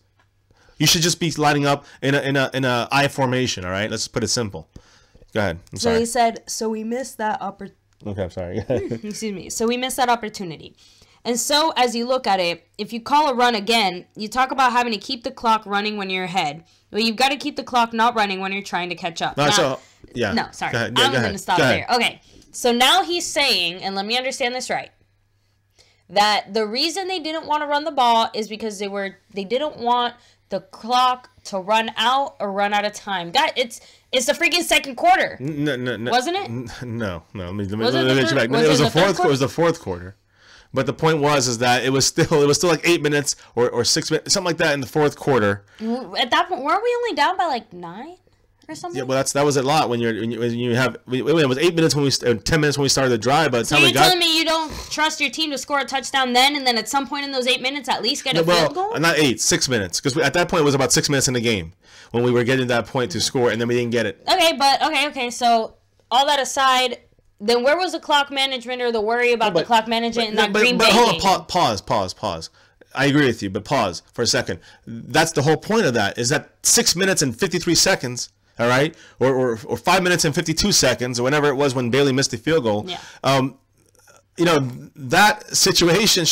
You should just be lining up in a I formation, all right? Let's put it simple. Go ahead. I'm sorry. So he said, so we missed that opportunity. Okay, I'm sorry. Excuse me. So we missed that opportunity. And so as you look at it, if you call a run again, you talk about having to keep the clock running when you're ahead. Well, you've got to keep the clock not running when you're trying to catch up. No, sorry. I'm going to stop there. Okay. So now he's saying, and let me understand this right, that the reason they didn't want to run the ball is because they didn't want the clock to run out or run out of time. God, it's the freaking second quarter. No. Wasn't it? No. Let me get you back. It was the fourth quarter. But the point was that it was still like 8 minutes or 6 minutes, something like that in the fourth quarter. At that point, weren't we only down by like 9 or something? Yeah, well, that was a lot when you have. It was 8 minutes 10 minutes when we started the drive. But so you're telling me you don't trust your team to score a touchdown then, and then at some point in those 8 minutes at least get a field goal? Not 8, 6 minutes, because at that point it was about 6 minutes in the game when we were getting that point to score, and then we didn't get it. Okay. So all that aside, then where was the clock management or the worry about the clock management in that Green Bay game? Hold on, pause. I agree with you, but pause for a second. That's the whole point of that, is that 6 minutes and 53 seconds, all right, or 5 minutes and 52 seconds, or whenever it was when Bailey missed the field goal. Yeah. You know, that situation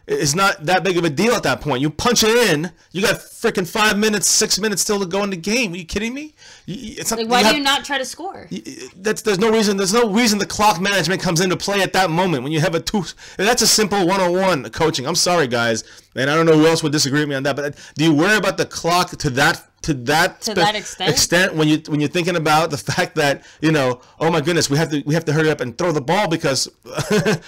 is not that big of a deal at that point. You punch it in, you got freaking 5 minutes, 6 minutes still to go in the game. Are you kidding me? It's not, why do you not try to score? There's no reason the clock management comes into play at that moment when you have that's a simple 101 coaching. I'm sorry, guys, and I don't know who else would disagree with me on that, but do you worry about the clock to that extent when you're thinking about the fact that, you know, oh my goodness, we have to hurry up and throw the ball because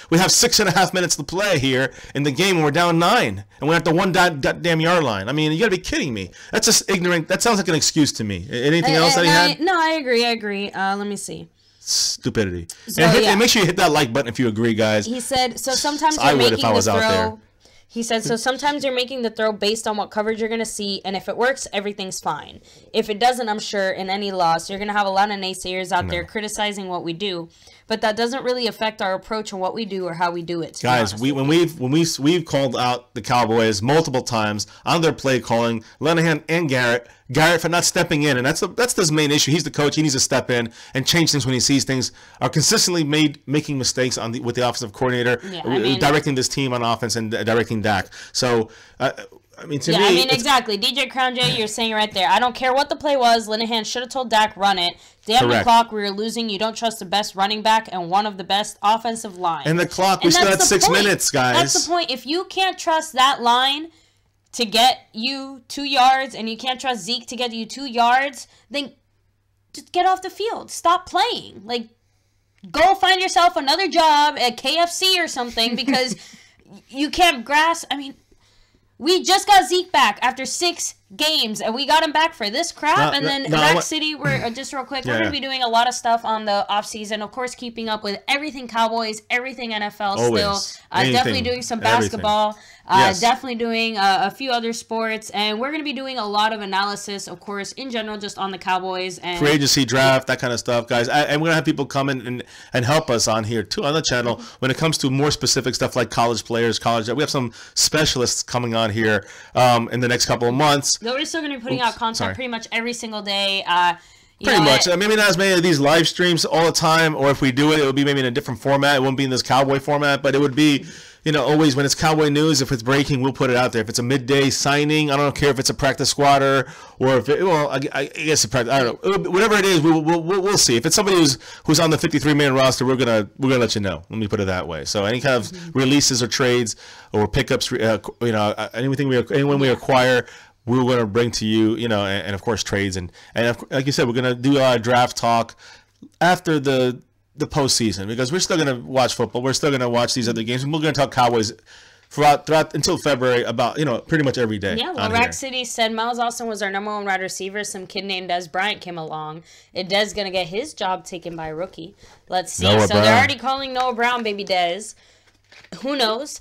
we have 6.5 minutes to play here in the game and we're down 9 and we're at the one goddamn yard line. I mean, you gotta be kidding me. That's just ignorant. That sounds like an excuse to me. Anything else that he had? No, I agree. Let me see. Stupidity. And make sure you hit that like button if you agree, guys. He said, so sometimes you're making the throw. He said, so sometimes you're making the throw based on what coverage you're going to see, and if it works, everything's fine. If it doesn't, I'm sure in any loss, you're going to have a lot of naysayers out there criticizing what we do, but that doesn't really affect our approach on what we do or how we do it. Guys, we've called out the Cowboys multiple times on their play calling, Linehan and Garrett for not stepping in, and that's his main issue. He's the coach. He needs to step in and change things when he sees things are consistently making mistakes with the offensive coordinator, directing this team on offense and directing Dak. So I mean, to me, exactly. DJ Crown J, you're saying right there. I don't care what the play was. Linehan should have told Dak, run it. Damn the clock. We were losing. You don't trust the best running back and one of the best offensive lines. And the clock, we still had 6 minutes, guys. That's the point. If you can't trust that line to get you 2 yards and you can't trust Zeke to get you 2 yards, then just get off the field. Stop playing. Like, go find yourself another job at KFC or something because you can't grasp. I mean, we just got Zeke back after 6 games, and we got him back for this crap. Rack City, we're just real quick. We're going to be doing a lot of stuff on the off season. Of course, keeping up with everything Cowboys, everything NFL. Always. Still, definitely doing some basketball. Definitely doing a few other sports, and we're going to be doing a lot of analysis, of course, in general, just on the Cowboys and free agency draft, that kind of stuff, guys. And we're going to have people come in and help us on here too on the channel when it comes to more specific stuff like college players, we have some specialists coming on here in the next couple of months. Though we're still going to be putting out content pretty much every single day. Pretty much. Maybe not as many of these live streams all the time, or if we do it, it would be maybe in a different format. It won't be in this Cowboy format, but it would be, always when it's Cowboy news, if it's breaking, we'll put it out there. If it's a midday signing, I don't care if it's a practice squatter or if it, I guess a practice, I don't know. Whatever it is, we'll see. If it's somebody who's on the 53-man roster, we're gonna let you know. Let me put it that way. So any kind of releases or trades or pickups, anyone we acquire, we're going to bring to you, and of course trades and like you said, we're going to do our draft talk after the postseason because we're still going to watch football. We're still going to watch these other games, and we're going to talk Cowboys throughout until February about pretty much every day. Yeah, well, Rack City said Miles Austin was our number 1 wide receiver. Some kid named Des Bryant came along. Dez going to get his job taken by a rookie. Let's see. Noah Brown. They're already calling Noah Brown baby Dez. Who knows?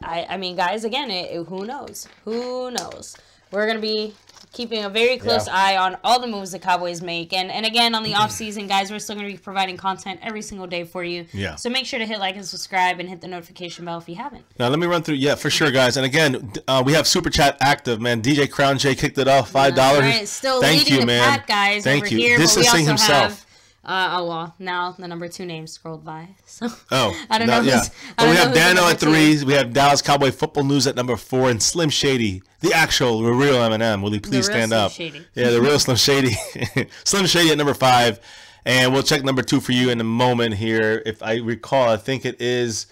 I mean, guys, again, who knows? Who knows? We're going to be keeping a very close eye on all the moves the Cowboys make. And again, on the offseason, guys, we're still going to be providing content every single day for you. Yeah. So make sure to hit like and subscribe and hit the notification bell if you haven't. Now, let me run through. Yeah, for sure, guys. And again, we have Super Chat active, man. DJ Crown J kicked it off, $5. Right. Still leading the pack, guys. Thank over you. Here, this is Sing himself. Now the number 2 name scrolled by. So I don't know. Yeah. But we have Dano at 3. We have Dallas Cowboy Football News at number 4, and Slim Shady, the real Eminem. Will he please stand up? Shady. Yeah, the real Slim Shady. Slim Shady at number 5, and we'll check number 2 for you in a moment here. If I recall, I think it is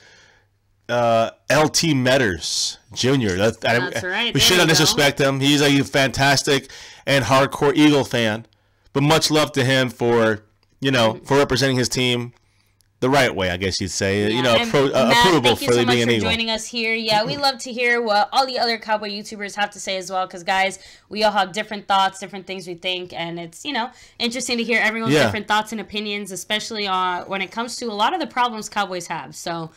LT Metters Jr. That's right. We should not disrespect him. He's a fantastic and hardcore Eagle fan, but much love to him for representing his team the right way, I guess you'd say. Matt, approvable for so being an Eagle. Thank you so much for joining us here. Yeah, we love to hear what all the other Cowboy YouTubers have to say as well, because, guys, we all have different thoughts, different things we think, and it's, interesting to hear everyone's different thoughts and opinions, especially when it comes to a lot of the problems Cowboys have. So,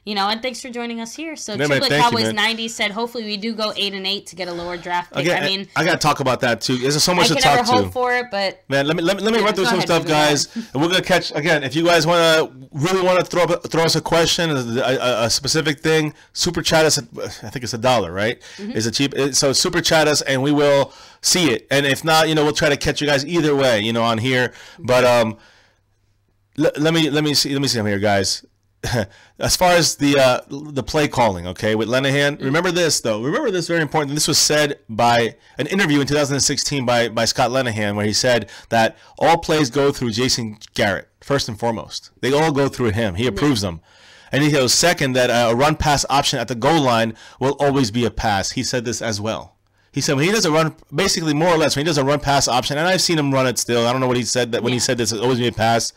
and thanks for joining us here. So, Triplet Cowboys 90 said, hopefully we do go 8-8 to get a lower draft pick. Again, I got to talk about that too. There's so much to talk to. I can never hope for it, but man, let me run through some stuff, guys. And we're gonna catch again. If you guys really want to throw us a question, a specific thing, super chat us. I think it's $1, right? It's a cheap. So super chat us, and we will see it. And if not, we'll try to catch you guys either way, on here. But let me see. I'm here, guys. As far as the play calling, okay, with Linehan, remember this though. Remember this, very important. This was said by an interview in 2016 by Scott Linehan, where he said that all plays go through Jason Garrett first and foremost. They all go through him. He approves them. And he goes second that a run pass option at the goal line will always be a pass. He said this as well. He said when he does a run, basically more or less when he does a run pass option, and I've seen him run it still. I don't know what he said that when he said this, it'll always be a pass.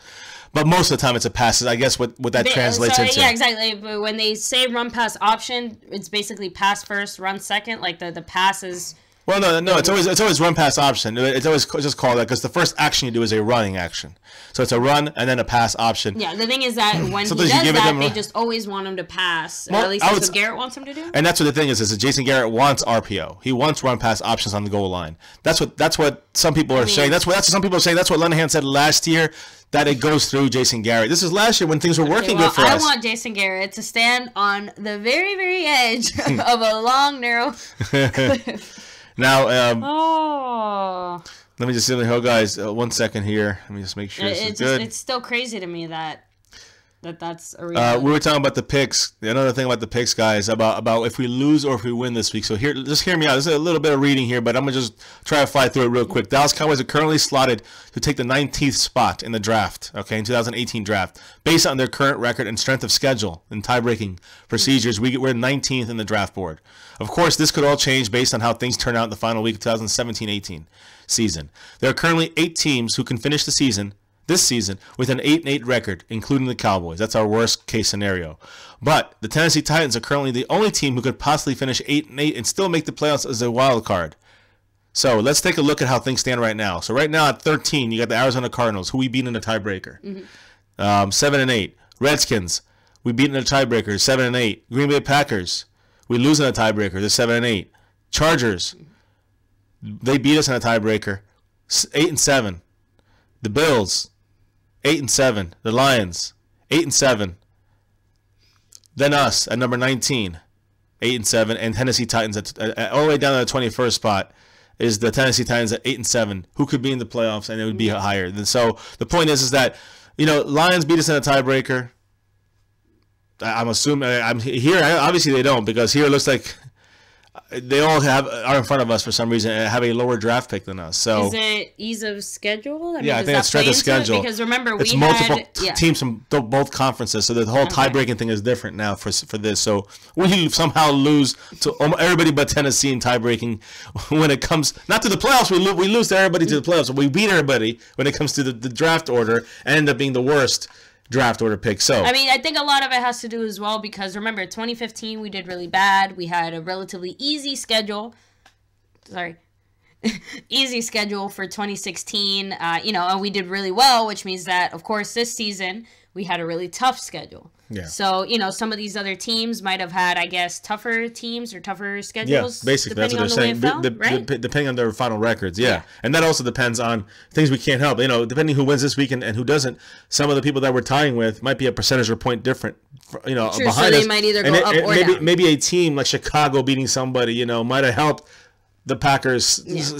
But most of the time it's a pass. I guess what that translates into. Yeah, exactly. But when they say run pass option, it's basically pass first, run second. Like the pass is. Well, no. It's always run pass option. It's always just called that because the first action you do is a running action. So it's a run and then a pass option. Yeah, the thing is that when he does that, they just always want him to pass. Well, or at least that's what Garrett wants him to do. And that's what the thing is that Jason Garrett wants RPO. He wants run pass options on the goal line. That's what some people are saying. That's what some people are saying. That's what Linehan said last year, that it goes through Jason Garrett. This is last year when things were working good for us. I want Jason Garrett to stand on the very, very edge of a long, narrow cliff. Now, let me just say, guys, 1 second here. Let me just make sure this is good. It's still crazy to me that that's a reality. We were talking about the picks. Another thing about the picks, guys, about if we lose or if we win this week. So here, just hear me out. There's a little bit of reading here, but I'm going to just try to fly through it real quick. Dallas Cowboys are currently slotted to take the 19th spot in the draft, okay, in 2018 draft. Based on their current record and strength of schedule and tie-breaking procedures, we're 19th in the draft board. Of course, this could all change based on how things turn out in the final week of 2017-18 season. There are currently 8 teams who can finish the season this season with an 8-8 record, including the Cowboys. That's our worst case scenario. But the Tennessee Titans are currently the only team who could possibly finish 8-8 and still make the playoffs as a wild card. So let's take a look at how things stand right now. So right now at 13, you got the Arizona Cardinals, who we beat in a tiebreaker. 7-8. Redskins, we beat in a tiebreaker, 7-8. Green Bay Packers, we lose in a tiebreaker, they're 7-8. Chargers, they beat us in a tiebreaker, 8-7. The Bills, 8-7. The Lions, 8-7. Then us at number 19, 8-7, and Tennessee Titans all the way down to the 21st spot is the Tennessee Titans at 8-7. Who could be in the playoffs, and it would be higher. And so the point is that Lions beat us in a tiebreaker. I'm assuming here. Obviously, they don't, because here it looks like they all are in front of us for some reason and have a lower draft pick than us. So is it ease of schedule? I think it's strength of schedule. Because remember, it's multiple teams from both conferences, so the whole tie-breaking thing is different now for this. So we somehow lose to everybody but Tennessee in tie-breaking when it comes not to the playoffs. We lose to everybody to the playoffs. We beat everybody when it comes to the draft order and end up being the worst draft order pick. So I mean, I think a lot of it has to do as well because remember 2015 we did really bad. We had a relatively easy schedule. Easy schedule for 2016. And we did really well, which means that of course this season we had a really tough schedule. Yeah. So, some of these other teams might have had, I guess, tougher teams or tougher schedules. Yeah, basically, that's what they're saying. Depending on their final records, yeah. And that also depends on things we can't help. Depending who wins this weekend and who doesn't, some of the people that we're tying with might be a percentage or point different, True, behind so us. they might either go up or down. Maybe a team like Chicago beating somebody, might have helped the Packers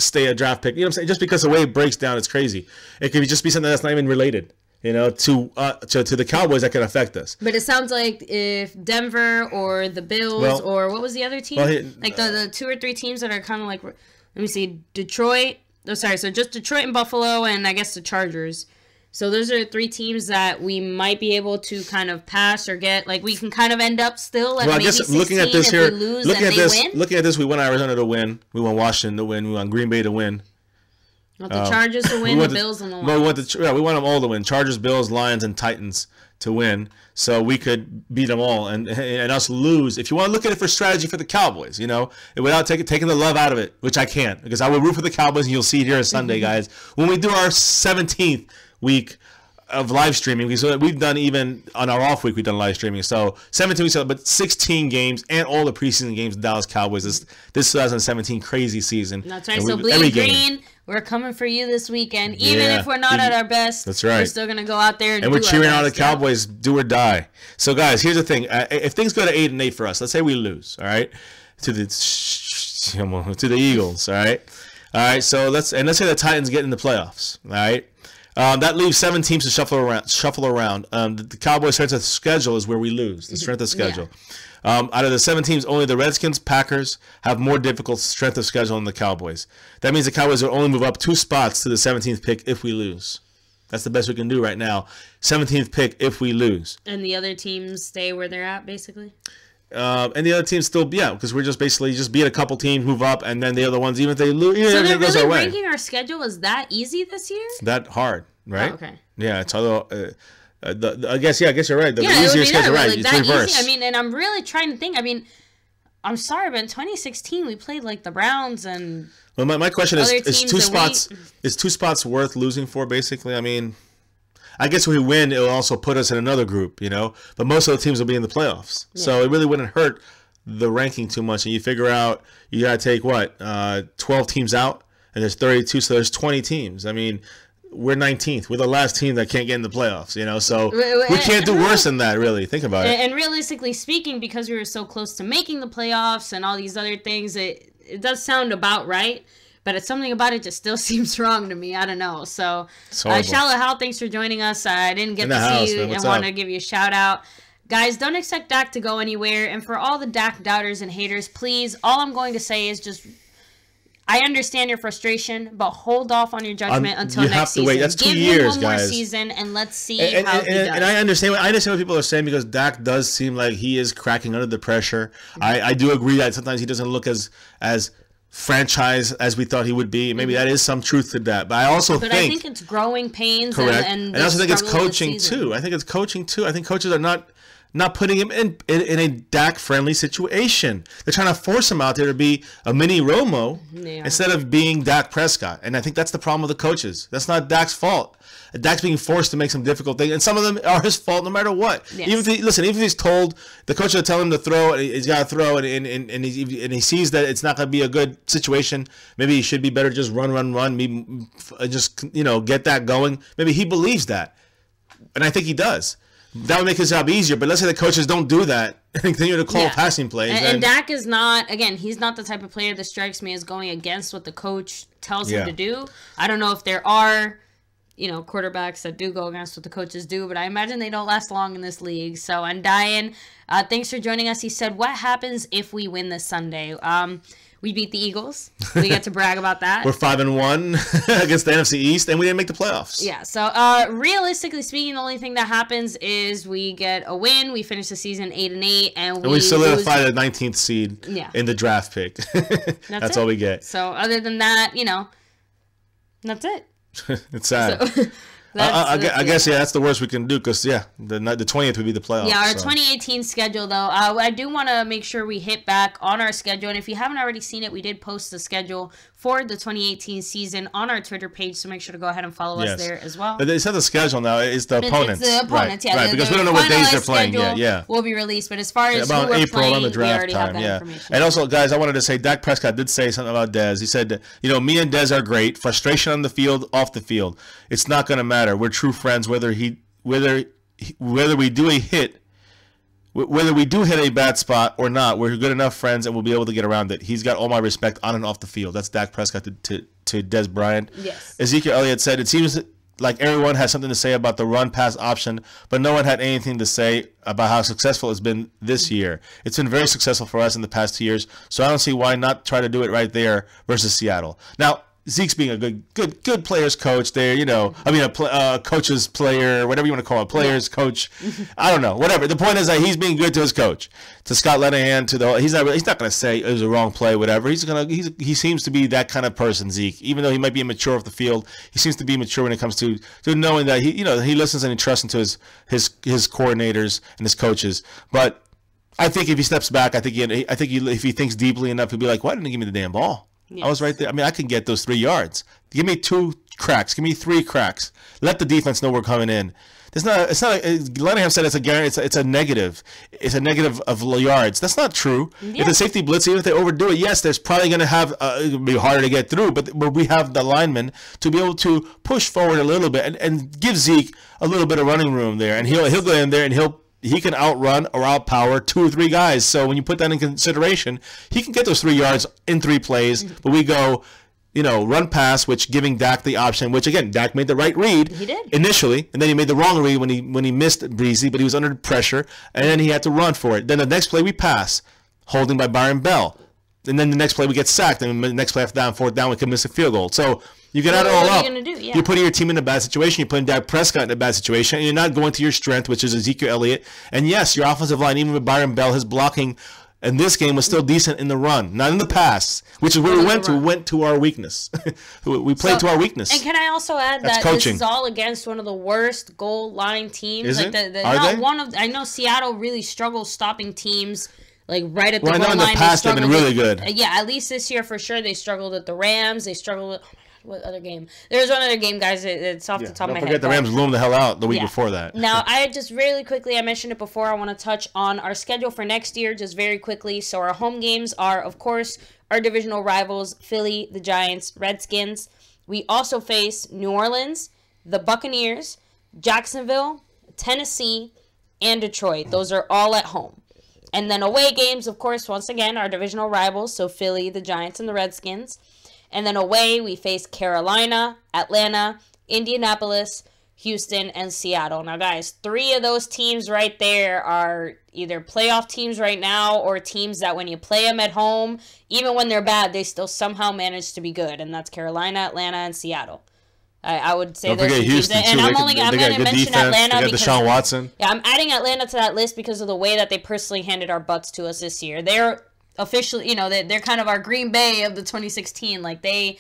stay a draft pick. You know what I'm saying? Just because the way it breaks down, it's crazy. It could just be something that's not even related. To the Cowboys that could affect us. But it sounds like if Denver or the Bills or what was the other team? The 2 or 3 teams that are kind of like, let me see, Detroit. So just Detroit and Buffalo and I guess the Chargers. So those are 3 teams that we might be able to kind of pass or get. Like we can kind of end up still at maybe 16 looking at this if here, we lose and they win. Looking at this, we want Arizona to win. We want Washington to win. We want Green Bay to win. Want the Chargers to win, the Bills and the Lions. We want them all to win. Chargers, Bills, Lions, and Titans to win. So we could beat them all and us lose. If you want to look at it for strategy for the Cowboys, without taking the love out of it, which I can't, because I will root for the Cowboys, and you'll see it here on Sunday, guys. When we do our 17th week of live streaming, we've done even on our off week, we've done live streaming. So 17 weeks, but 16 games and all the preseason games of Dallas Cowboys this 2017 crazy season. That's right. So bleed green. We're coming for you this weekend. Even if we're not at our best, that's right. We're still going to go out there and we're cheering on the Cowboys, do or die. So, guys, here's the thing. If things go to 8-8 for us, let's say we lose, all right, to the Eagles, all right? All right, so let's say the Titans get in the playoffs, all right? That leaves 7 teams to shuffle around. The Cowboys' strength of schedule is where we lose, the strength of schedule. Out of the 7 teams, only the Redskins, Packers have more difficult strength of schedule than the Cowboys. That means the Cowboys will only move up 2 spots to the 17th pick if we lose. That's the best we can do right now. 17th pick if we lose. And the other teams stay where they're at, basically? And the other teams still, because we're just basically beat a couple teams, move up, and then the other ones, even if they lose, everything goes our way. So ranking our schedule is that easy this year? That hard, right? Oh, okay. Yeah, it's all... I guess you're right. The easier schedule, right? It's reverse. Easy. And I'm really trying to think. I'm sorry, but in 2016 we played like the Browns and. Well, my question is 2 spots. Is 2 spots worth losing for? Basically, I guess if we win, it'll also put us in another group, But most of the teams will be in the playoffs, so it really wouldn't hurt the ranking too much. And you figure out you gotta take 12 teams out, and there's 32, so there's 20 teams. We're 19th. We're the last team that can't get in the playoffs, So we can't do worse than that, really. Think about it. And realistically speaking, because we were so close to making the playoffs and all these other things, it does sound about right. but it's something about it just still seems wrong to me. I don't know. So, Shallow Hal, thanks for joining us. I didn't get to see you and want to give you a shout out. Guys, don't expect Dak to go anywhere. And for all the Dak doubters and haters, please, all I'm going to say is just, I understand your frustration, but hold off on your judgment until next season. Wait. That's 2 years, Give him one more season, and let's see how he does. And I understand what people are saying, because Dak does seem like he is cracking under the pressure. I do agree that sometimes he doesn't look as franchise as we thought he would be. Maybe that is some truth to that. But I think it's growing pains. Correct. And I also think it's coaching too. I think coaches are not putting him in a Dak-friendly situation. They're trying to force him out there to be a mini Romo instead of being Dak Prescott. And I think that's the problem with the coaches. That's not Dak's fault. Dak's being forced to make some difficult things, and some of them are his fault no matter what. Yes. Even if he's told, the coach will tell him to throw, and he's got to throw, and he sees that it's not going to be a good situation. Maybe he should be better just run, just get that going. Maybe he believes that, and I think he does. That would make his job easier. But let's say the coaches don't do that and continue to call passing plays. And Dak is not, again, he's not the type of player that strikes me as going against what the coach tells him to do. I don't know if there are, quarterbacks that do go against what the coaches do, but I imagine they don't last long in this league. So, and Diane, thanks for joining us. He said, what happens if we win this Sunday? We beat the Eagles. We get to brag about that. We're 5-1 against the NFC East, and we didn't make the playoffs. Yeah, so realistically speaking, the only thing that happens is we get a win. We finish the season 8-8, and we solidify the 19th seed in the draft pick. That's all we get. So other than that, that's it. It's sad. So, I guess that's the worst we can do, because the 20th would be the playoffs. Yeah, our 2018 schedule though. I do want to make sure we hit back on our schedule, and if you haven't already seen it, we did post the schedule for the 2018 season on our Twitter page, so make sure to go ahead and follow us there as well. But they said the schedule now is the opponents. It's the opponents, right, because we don't know what days they're playing yet. Yeah, will be released, but as far as about who we're April playing, on the draft we already time. have that information. And also, guys, I wanted to say Dak Prescott did say something about Dez. He said, me and Dez are great. Frustration on the field, off the field, it's not going to matter. We're true friends, whether we do hit a bad spot or not. We're good enough friends, and we'll be able to get around it. He's got all my respect on and off the field. That's Dak Prescott to Dez Bryant. Yes. Ezekiel Elliott said, it seems like everyone has something to say about the run-pass option, but no one had anything to say about how successful it's been this year. It's been very successful for us in the past 2 years, so I don't see why not try to do it right there versus Seattle. Now, Zeke's being a good players coach there, a coach's player, whatever you want to call it, players coach. I don't know, whatever. The point is that he's being good to his coach, to Scott Linehan, he's not going to say it was a wrong play, whatever. He seems to be that kind of person, Zeke. Even though he might be immature off the field, he seems to be mature when it comes to knowing that he listens and he trusts into his coordinators and his coaches. But I think if he steps back, if he thinks deeply enough, he'll be like, why didn't he give me the damn ball? Yes. I was right there. I mean, I can get those 3 yards. Give me 2 cracks. Give me 3 cracks. Let the defense know we're coming in. It's not. Linehan said it's a guarantee. It's a negative. It's a negative of yards. That's not true. Yeah. If the safety blitz, even if they overdo it, yes, there's probably going to have. It'll be harder to get through. But we have the linemen to be able to push forward a little bit and give Zeke a little bit of running room there, and he'll go in there and he can outrun or outpower 2 or 3 guys. So when you put that in consideration, he can get those 3 yards in 3 plays. But we go, run pass, which giving Dak the option, which again, Dak made the right read initially, and then he made the wrong read when he missed Breezy, but he was under pressure, and then he had to run for it. Then the next play we pass, holding by Byron Bell. And then the next play we get sacked, and the next play after 4th down we can miss a field goal. So you get it all up. You're putting your team in a bad situation. You're putting Dak Prescott in a bad situation. And you're not going to your strength, which is Ezekiel Elliott. And yes, your offensive line, even with Byron Bell, his blocking in this game was still decent in the run, not in the pass, which is where we went to. We went to our weakness. We played to our weakness. And can I also add that this is all against one of the worst goal line teams? Is it? Are they? I know Seattle really struggles stopping teams right at the goal line. I know in the past they've been really good. At least this year for sure. They struggled at the Rams. They struggled with... What other game? There's one other game, guys. It's off the top of my head. Don't forget the Rams loomed the hell out the week before that. Now, I just really quickly, I mentioned it before, I want to touch on our schedule for next year just very quickly. So our home games are, of course, our divisional rivals, Philly, the Giants, Redskins. We also face New Orleans, the Buccaneers, Jacksonville, Tennessee, and Detroit. Those are all at home. And then away games, of course, once again, our divisional rivals, so Philly, the Giants, and the Redskins. And then away, we face Carolina, Atlanta, Indianapolis, Houston, and Seattle. Now, guys, 3 of those teams right there are either playoff teams right now or teams that when you play them at home, even when they're bad, they still somehow manage to be good. And that's Carolina, Atlanta, and Seattle. I would say there's some Houston teams. And I'm going to mention Atlanta because Deshaun Watson. Yeah, I'm adding Atlanta to that list because of the way that they personally handed our butts to us this year. They're officially, you know, they're kind of our Green Bay of the 2016. Like, they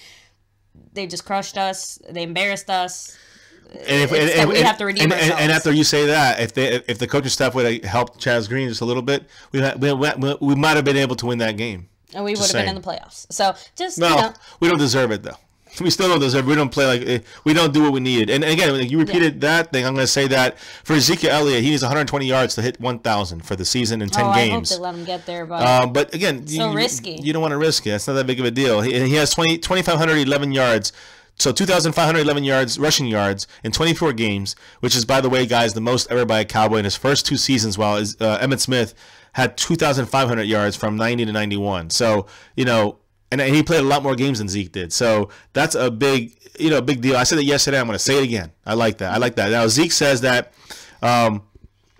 just crushed us. They embarrassed us. And we have to redeem ourselves. And after you say that, if the coaching staff would have helped Chaz Green just a little bit, we might have been able to win that game. And we would have been in the playoffs. So just we don't deserve it though. We still don't deserve it. We don't play like we don't do what we needed. And again, you repeated that thing. I'm going to say that for Ezekiel Elliott, he needs 120 yards to hit 1,000 for the season in 10 games. I hope they let him get there, but again, risky. You don't want to risk it. It's not that big of a deal. He has 2,511 yards. So 2,511 yards, rushing yards in 24 games, which is, by the way, guys, the most ever by a Cowboy in his first 2 seasons, while Emmitt Smith had 2,500 yards from 90 to 91. So, you know, and he played a lot more games than Zeke did. So that's a big deal. I said it yesterday. I'm going to say it again. I like that. Now, Zeke says that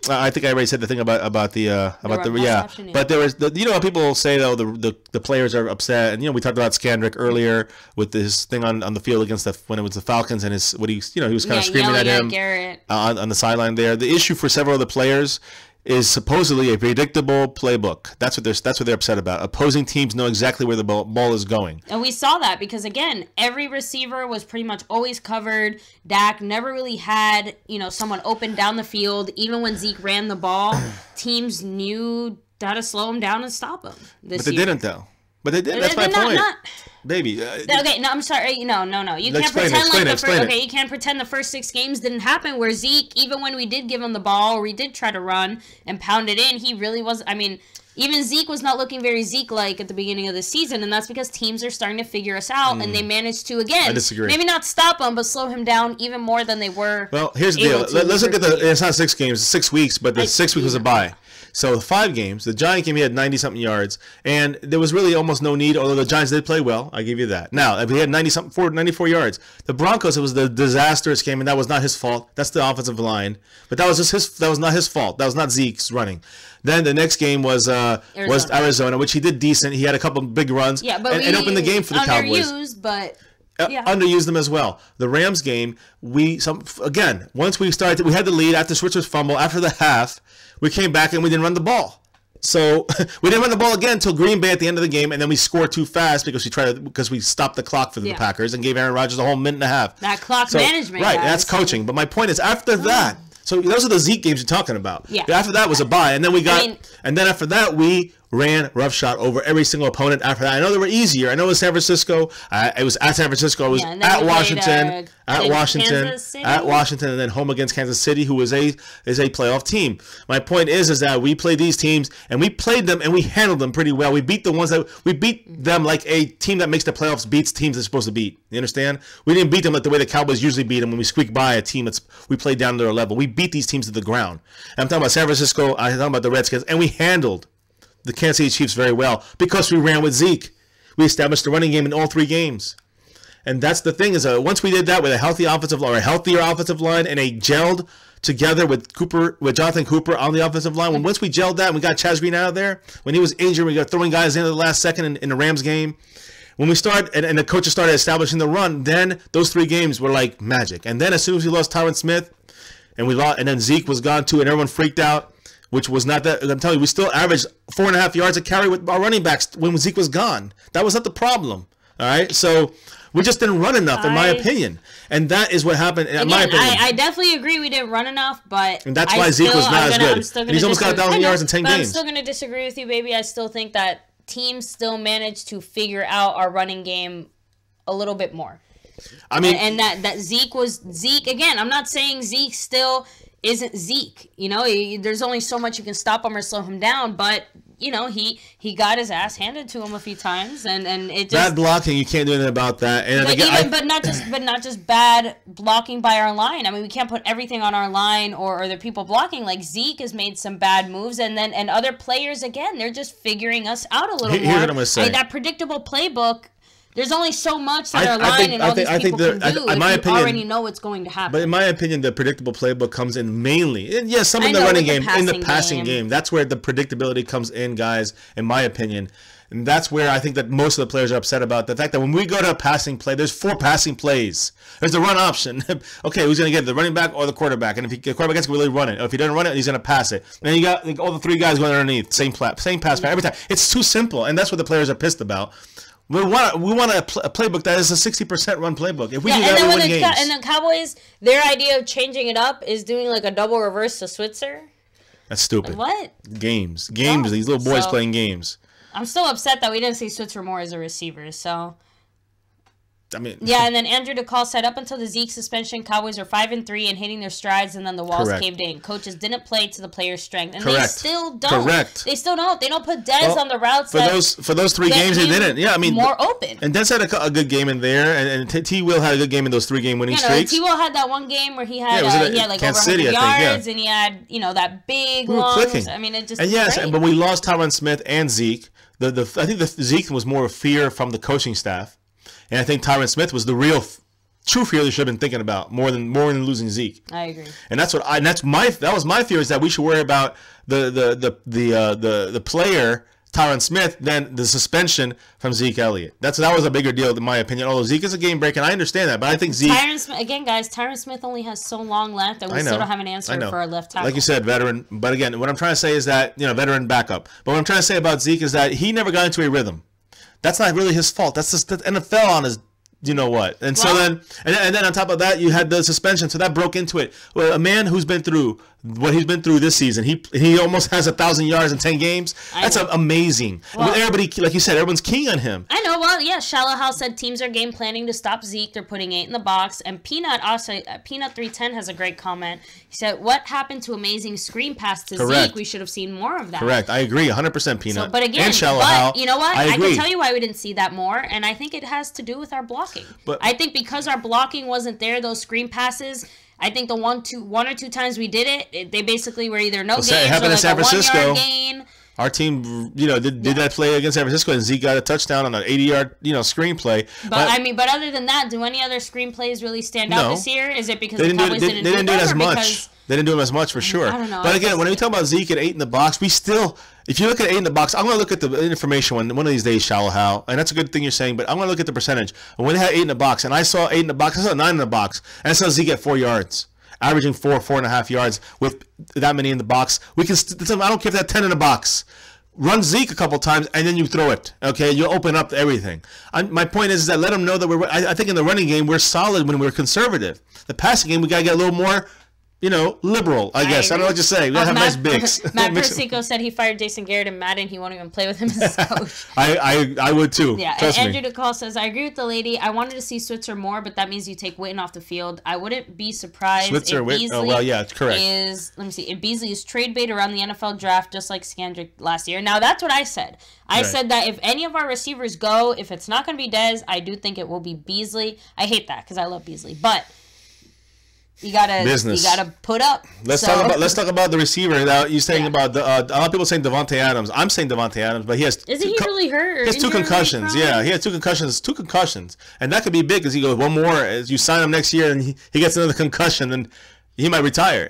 I think I already said the thing about the but there was how people say though the players are upset, and we talked about Skandrick earlier with this thing on the field against when it was the Falcons and he was kind of screaming at him on the sideline there. The issue for several of the players is supposedly a predictable playbook. That's what they're upset about. Opposing teams know exactly where the ball is going. And we saw that because, again, every receiver was pretty much always covered. Dak never really had, someone open down the field. Even when Zeke ran the ball, teams knew how to slow him down and stop him But they didn't, though. But they did. That's my point. Baby. Okay, no, I'm sorry. No. You can't pretend you can't pretend the first 6 games didn't happen where Zeke, even when we did give him the ball or we did try to run and pound it in, he really was. I mean, even Zeke was not looking very Zeke-like at the beginning of the season, and that's because teams are starting to figure us out, and they managed to, again, I disagree. Maybe not stop him, but slow him down even more than they were. Well, here's the deal. Let's look at it's not 6 games, it's 6 weeks, but the 6 weeks was a bye. So the 5 games, the Giant game, he had 90-something yards, and there was really almost no need, although the Giants did play well. I give you that. Now, he had 94 yards. The Broncos, it was the disastrous game, and that was not his fault. That's the offensive line. But that was not his fault. That was not Zeke's running. Then the next game was Arizona, which he did decent. He had a couple big runs and opened the game for the Cowboys. Underused them as well. The Rams game, once we started, we had the lead after Switzer's fumble. After the half, we came back and we didn't run the ball. So we didn't run the ball again until Green Bay at the end of the game, and then we scored too fast because we stopped the clock for the Packers and gave Aaron Rodgers a whole minute and a half. That clock management, right? That's coaching. But my point is, after that. So those are the Zeke games you're talking about. Yeah. After that was a bye, and then and then after that we ran roughshod over every single opponent. After that, I know they were easier. I know it was San Francisco. It was at San Francisco. It was at Washington, at Washington, and then home against Kansas City, who is a playoff team. My point is that we played these teams, and we played them, and we handled them pretty well. We beat them like a team that makes the playoffs beats teams they're supposed to beat. You understand? We didn't beat them like the way the Cowboys usually beat them when we squeak by a team we played down to their level. We beat these teams to the ground. And I'm talking about San Francisco. I'm talking about the Redskins, and we handled the Kansas City Chiefs very well because we ran with Zeke. We established the running game in all 3 games. And that's the thing is once we did that with a healthier offensive line and a gelled together with Jonathan Cooper on the offensive line, once we gelled that and we got Chaz Green out of there, when he was injured, we got throwing guys in at the last second in the Rams game. When we started and the coaches started establishing the run, then those 3 games were like magic. And then as soon as we lost Tyron Smith and then Zeke was gone too and everyone freaked out, which was not that. I'm telling you, we still averaged 4.5 yards a carry with our running backs when Zeke was gone. That was not the problem. All right, so we just didn't run enough, in my opinion, and that is what happened. In my opinion, I definitely agree we didn't run enough, but and that's why Zeke was not as good. And he's almost got 1,000 yards in 10 games. I'm still going to disagree with you, baby. I still think that teams still managed to figure out our running game a little bit more. I mean, and that Zeke was Zeke again. I'm not saying Zeke still isn't Zeke. There's only so much you can stop him or slow him down, but he got his ass handed to him a few times, and it just bad blocking. You can't do anything about that. And but not just bad blocking by our line. I mean, we can't put everything on our line or the people blocking. Like Zeke has made some bad moves, and other players again, they're just figuring us out a little more. Here's what I'm gonna say. That predictable playbook. There's only so much that our line and all these people can do if you already know what's going to happen. But in my opinion, the predictable playbook comes in mainly, and yes, some in the running game, in the passing game. That's where the predictability comes in, guys, in my opinion. And that's where I think that most of the players are upset about the fact that when we go to a passing play, there's 4 passing plays. There's the run option. Okay, who's going to get it, the running back or the quarterback? And if the quarterback gets to really run it, or if he doesn't run it, he's going to pass it. And then you got all the 3 guys going underneath, same pass every time. It's too simple, and that's what the players are pissed about. We want a playbook that is a 60% run playbook. If we do that, we win games. And the Cowboys, their idea of changing it up is doing like a double reverse to Switzer. That's stupid. Like what? Games. These little boys playing games. I'm still upset that we didn't see Switzer more as a receiver. So. I mean, yeah, and then Andrew DeCall said up until the Zeke suspension, Cowboys were 5-3 and hitting their strides, and then the walls caved in. Coaches didn't play to the players' strength, and they still don't. They still don't. They don't put Dez on the routes for those 3 games. They didn't. Yeah, I mean, more open. And Dez had a good game in there, and T. Will had a good game in those 3-game winning streaks. T. Will had that one game where he had like over 100 yards, and he had that big lungs. I mean, it just but we lost Tyron Smith and Zeke. I think the Zeke was more of fear from the coaching staff. And I think Tyron Smith was the real, true fear they should have been thinking about more than losing Zeke. I agree. And that was my fear, is that we should worry about the player Tyron Smith than the suspension from Zeke Elliott. That was a bigger deal in my opinion. Although Zeke is a game breaker, and I understand that, but I think Zeke. Tyron Smith only has so long left that we still don't have an answer for our left tackle. Like you said, veteran. But again, what I'm trying to say is that veteran backup. But what I'm trying to say about Zeke is that he never got into a rhythm. That's not really his fault. That's just the NFL on his, And so then, and then on top of that, you had the suspension, so that broke into it. Well, a man who's been through what he's been through this season, he almost has 1,000 yards in 10 games. That's amazing. Well, everybody, like you said, everyone's keen on him. I know. Well, yeah. Shallow House said teams are game planning to stop Zeke. They're putting 8 in the box. And Peanut 310 has a great comment. He said, "What happened to amazing screen pass to Zeke? We should have seen more of that." Correct. I agree. 100% Peanut. So, but again, and Shallow House. You know what? I can tell you why we didn't see that more, and I think it has to do with our blocking. But I think because our blocking wasn't there, those screen passes. I think the one or two times we did it, they basically were either gains or like San Francisco. a 1-yard gain. Our team, did that play against San Francisco, and Zeke got a touchdown on an 80-yard, screenplay. But other than that, do any other screenplays really stand out this year? Is it because the Cowboys didn't do it as much? They didn't do it as much for sure. I don't know. But again, when we talk about Zeke at 8 in the box, we still, if you look at 8 in the box, I'm going to look at the information one of these days, Shallow Hal, and that's a good thing you're saying, but I'm going to look at the percentage. And when they had 8 in the box, and I saw 8 in the box, I saw 9 in the box, and I saw Zeke at 4 yards. Averaging 4.5 yards with that many in the box. I don't care if that's 10 in the box. Run Zeke a couple times and then you throw it. Okay, you open up everything. My point is that let them know that I think in the running game we're solid when we're conservative. The passing game we gotta get a little more liberal, I guess. I don't know what to say. We gotta have nice bigs. Matt Persico said he fired Jason Garrett and Madden. He won't even play with him as a coach. I would too. Yeah, Trust and Andrew DeCall says, I agree with the lady. I wanted to see Switzer more, but that means you take Witten off the field. I wouldn't be surprised Switzer, if Beasley it's correct. if Beasley is trade bait around the NFL draft, just like Skandrick last year. Now, that's what I said. I said that if any of our receivers go, if it's not going to be Dez, I do think it will be Beasley. I hate that because I love Beasley, but you gotta put up. Let's talk about the receiver. Now you're saying about a lot of people saying Devontae Adams. I'm saying Devontae Adams, but he has. Isn't he really hurt? He has 2 concussions. Yeah, he has 2 concussions, and that could be big because he goes one more. As you sign him next year, and he gets another concussion, then he might retire.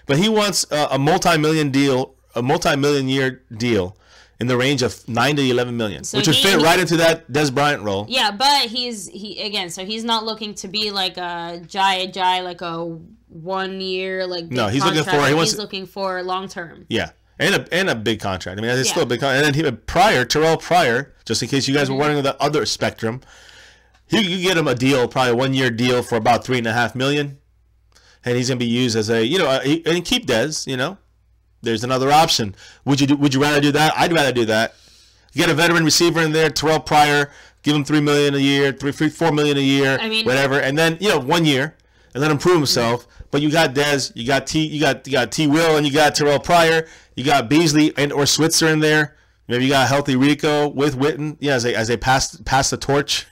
But he wants a multi-million year deal. In the range of $9 to $11 million, which would fit right into that Des Bryant role. Yeah, but he's not looking to be like a Jai, like a 1 year no, he's contract. He's looking for long term. Yeah, and a big contract. I mean, it's still a big contract. And then Terrell Pryor, just in case you guys were wondering the other spectrum, you get him a deal, probably a 1 year deal for about $3.5 million, and he's gonna be used as and keep Des, There's another option. Would you rather do that? I'd rather do that. You get a veteran receiver in there, Terrell Pryor, give him $3 million a year, $4 million a year, whatever, and then 1 year, and let him prove himself. But you got Dez, you got T Will, and you got Terrell Pryor, you got Beasley or Switzer in there. Maybe you got a healthy Rico with Witten, as they pass the torch,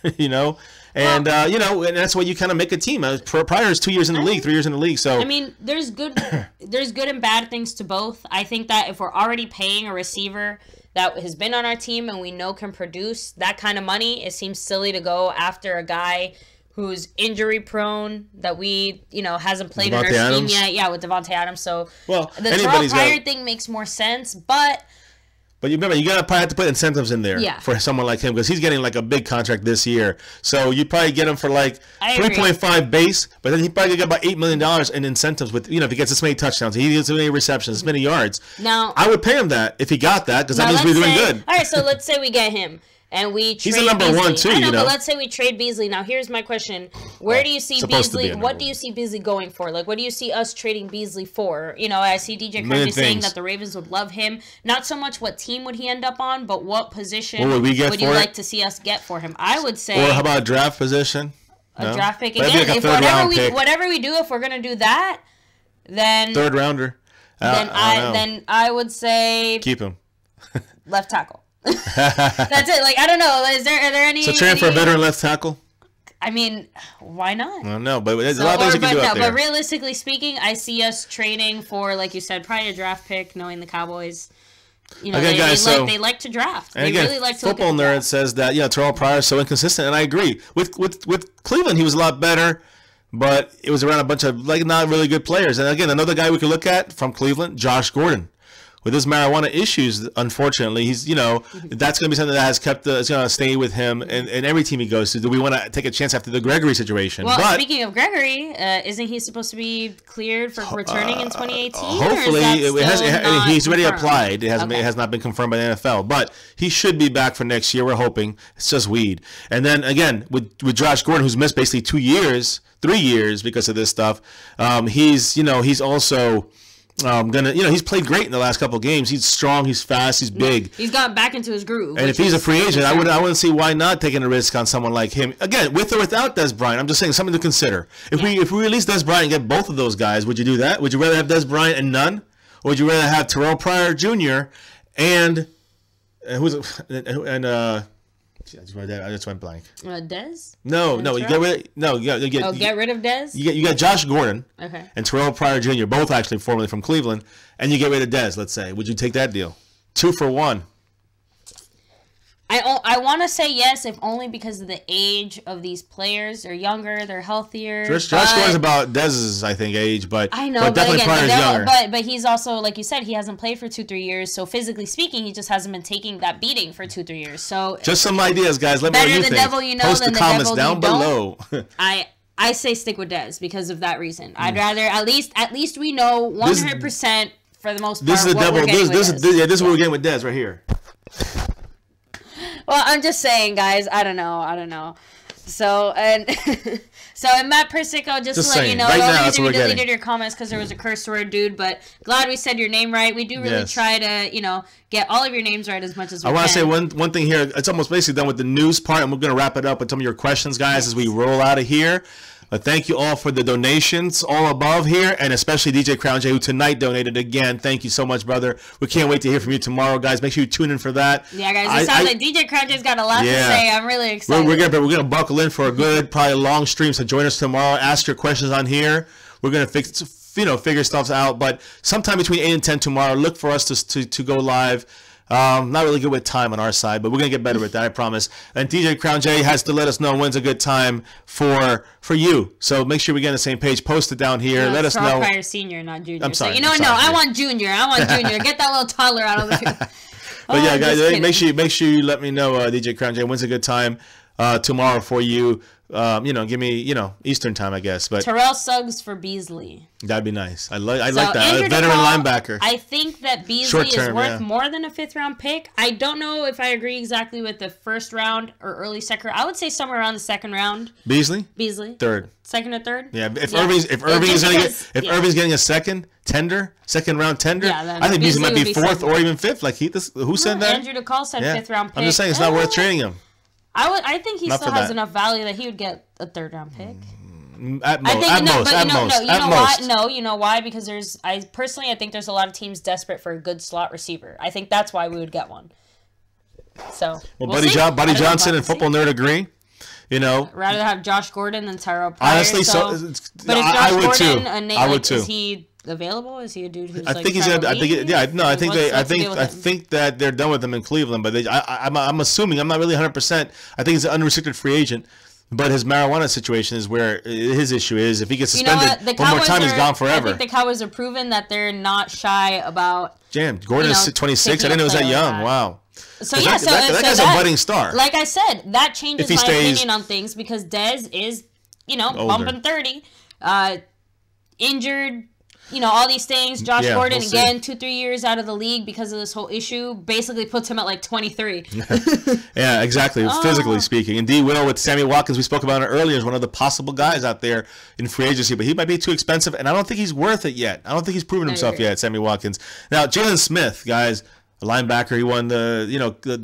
And and that's why you kind of make a team. Pryor is 2 years in the league, 3 years in the league. So I mean, there's good and bad things to both. I think that if we're already paying a receiver that has been on our team and we know can produce that kind of money, it seems silly to go after a guy who's injury prone that we hasn't played in our scheme yet. Yeah, with Devontae Adams. So the Terrell Pryor thing makes more sense, But you remember, you probably have to put incentives in there for someone like him because he's getting like a big contract this year. So you probably get him for like 3.5 base, but then he probably get about $8 million in incentives with if he gets this many touchdowns, he gets this many receptions, this many yards. Now I would pay him that if he got that because that means we're doing good. All right, so let's say we get him. And we trade He's the number Beasley. one too, but let's say we trade Beasley. Now here's my question: where do you see Beasley? What do you see Beasley going for? Like, what do you see us trading Beasley for? I see DJ Crowley saying that the Ravens would love him. Not so much what team would he end up on, but what position would you like to see us get for him? I would say. Or how about a draft position? A draft pick again. Like if whatever we do, if we're gonna do that, then third rounder. Then I would say keep him. Left tackle. That's it. Like, I don't know. Are there any? So trade for a veteran left tackle? I mean, why not? I don't know, but there's a lot of things you can do out there. But realistically speaking, I see us trading for, like you said, probably a draft pick, knowing the Cowboys. They like to draft. They really like to. Football Nerd says that Terrell Pryor is so inconsistent, and I agree. With Cleveland, he was a lot better, but it was around a bunch of not really good players. And again, another guy we could look at from Cleveland, Josh Gordon. With his marijuana issues, unfortunately, he's that's going to be something that has kept it's going to stay with him and every team he goes to. Do we want to take a chance after the Gregory situation? Well, speaking of Gregory, isn't he supposed to be cleared for returning in 2018? Hopefully, he's already applied. It has not been confirmed by the NFL, but he should be back for next year. We're hoping. It's just weed. And then again, with Josh Gordon, who's missed basically 3 years because of this stuff, he's also. He's played great in the last couple of games. He's strong, he's fast, he's big. He's gotten back into his groove. And if he's a free agent, I wouldn't see why not taking a risk on someone like him. Again, with or without Des Bryant, I'm just saying something to consider. If we release Des Bryant and get both of those guys, would you do that? Would you rather have Des Bryant and none, or would you rather have Terrell Pryor Jr. and I just went blank. Dez? No, you get rid. Get rid of Dez. You got Josh Gordon. Okay. And Terrell Pryor Jr. both actually formerly from Cleveland, and you get rid of Dez. Let's say, would you take that deal? 2 for 1. I want to say yes, if only because of the age of these players. They're younger, they're healthier. Josh Gordon's about Dez's, I think, age, but I know, but definitely Pryor's younger. But he's also, like you said, he hasn't played for 2-3 years. So physically speaking, he just hasn't been taking that beating for 2-3 years. So just some ideas, guys. Let me know what you think. Devil you know Post than the comments devil down below. I say stick with Dez because of that reason. I'd rather at least we know 100% for the most part. This is the devil. This is what we're getting with Dez right here. Well, I'm just saying, guys. I don't know. So and Matt Persico, just to let you know, the only reason we deleted your comments because there was a curse word, dude. But glad we said your name right. We do really try to, get all of your names right as much as we can. I want to say one thing here. It's almost basically done with the news part, and we're going to wrap it up with some of your questions, guys, as we roll out of here. But thank you all for the donations all above here, and especially DJ Crown J, who tonight donated again. Thank you so much, brother. We can't wait to hear from you tomorrow, guys. Make sure you tune in for that. Yeah, guys. It sounds like DJ Crown J's got a lot to say. I'm really excited. We're gonna buckle in for a good, probably long stream. So join us tomorrow. Ask your questions on here. We're gonna figure stuff out. But sometime between 8 and 10 tomorrow, look for us to go live. Not really good with time on our side, but we're gonna get better with that, I promise. And DJ Crown J has to let us know when's a good time for you. So make sure we get on the same page. Post it down here. Let us know. Prior senior, not junior. I'm sorry. So, I want junior. Get that little toddler out of the field. But yeah, guys, make sure you let me know, DJ Crown J, when's a good time tomorrow for you. Give me, Eastern time, I guess. But Terrell Suggs for Beasley. That'd be nice. I like that. A veteran linebacker. I think that Beasley is worth more than a 5th round pick. I don't know if I agree exactly with the 1st round or early 2nd. I would say somewhere around the 2nd round. Beasley. 3rd. 2nd or 3rd. Yeah. Irving's getting a second round tender. Yeah, I think Beasley might be 4th or even 5th. Who said that? Andrew DeCall said 5th round pick. I'm just saying it's not worth trading him. I think he still has enough value that he would get a 3rd round pick. At most. No, you know why? Because I think there's a lot of teams desperate for a good slot receiver. I think that's why we would get one. So well, Buddy Johnson and Football Nerd agree. You know, rather have Josh Gordon than Tyrell Pryor. Honestly, but is Josh Gordon too. a name? I would too. Is he available? Is he a dude who's I think he's gonna. I think that they're done with him in Cleveland. But I'm assuming. I'm not really 100%. I think he's an unrestricted free agent. But his marijuana situation is where his issue is. If he gets suspended one more time, he's gone forever. I think the Cowboys are proven that they're not shy about. Damn, Gordon is 26. I didn't know he was that young. Wow. So yeah, that guy's a budding star. Like I said, that changes my opinion on things because Dez is, bumping 30, injured, all these things. Josh Gordon, again, 2-3 years out of the league because of this whole issue, basically puts him at like 23. Yeah, exactly, physically speaking. And D. Will with Sammy Watkins, we spoke about it earlier, is one of the possible guys out there in free agency, but he might be too expensive, and I don't think he's worth it yet. I don't think he's proven himself yet, Sammy Watkins. Now, Jalen Smith, guys, a linebacker, he won the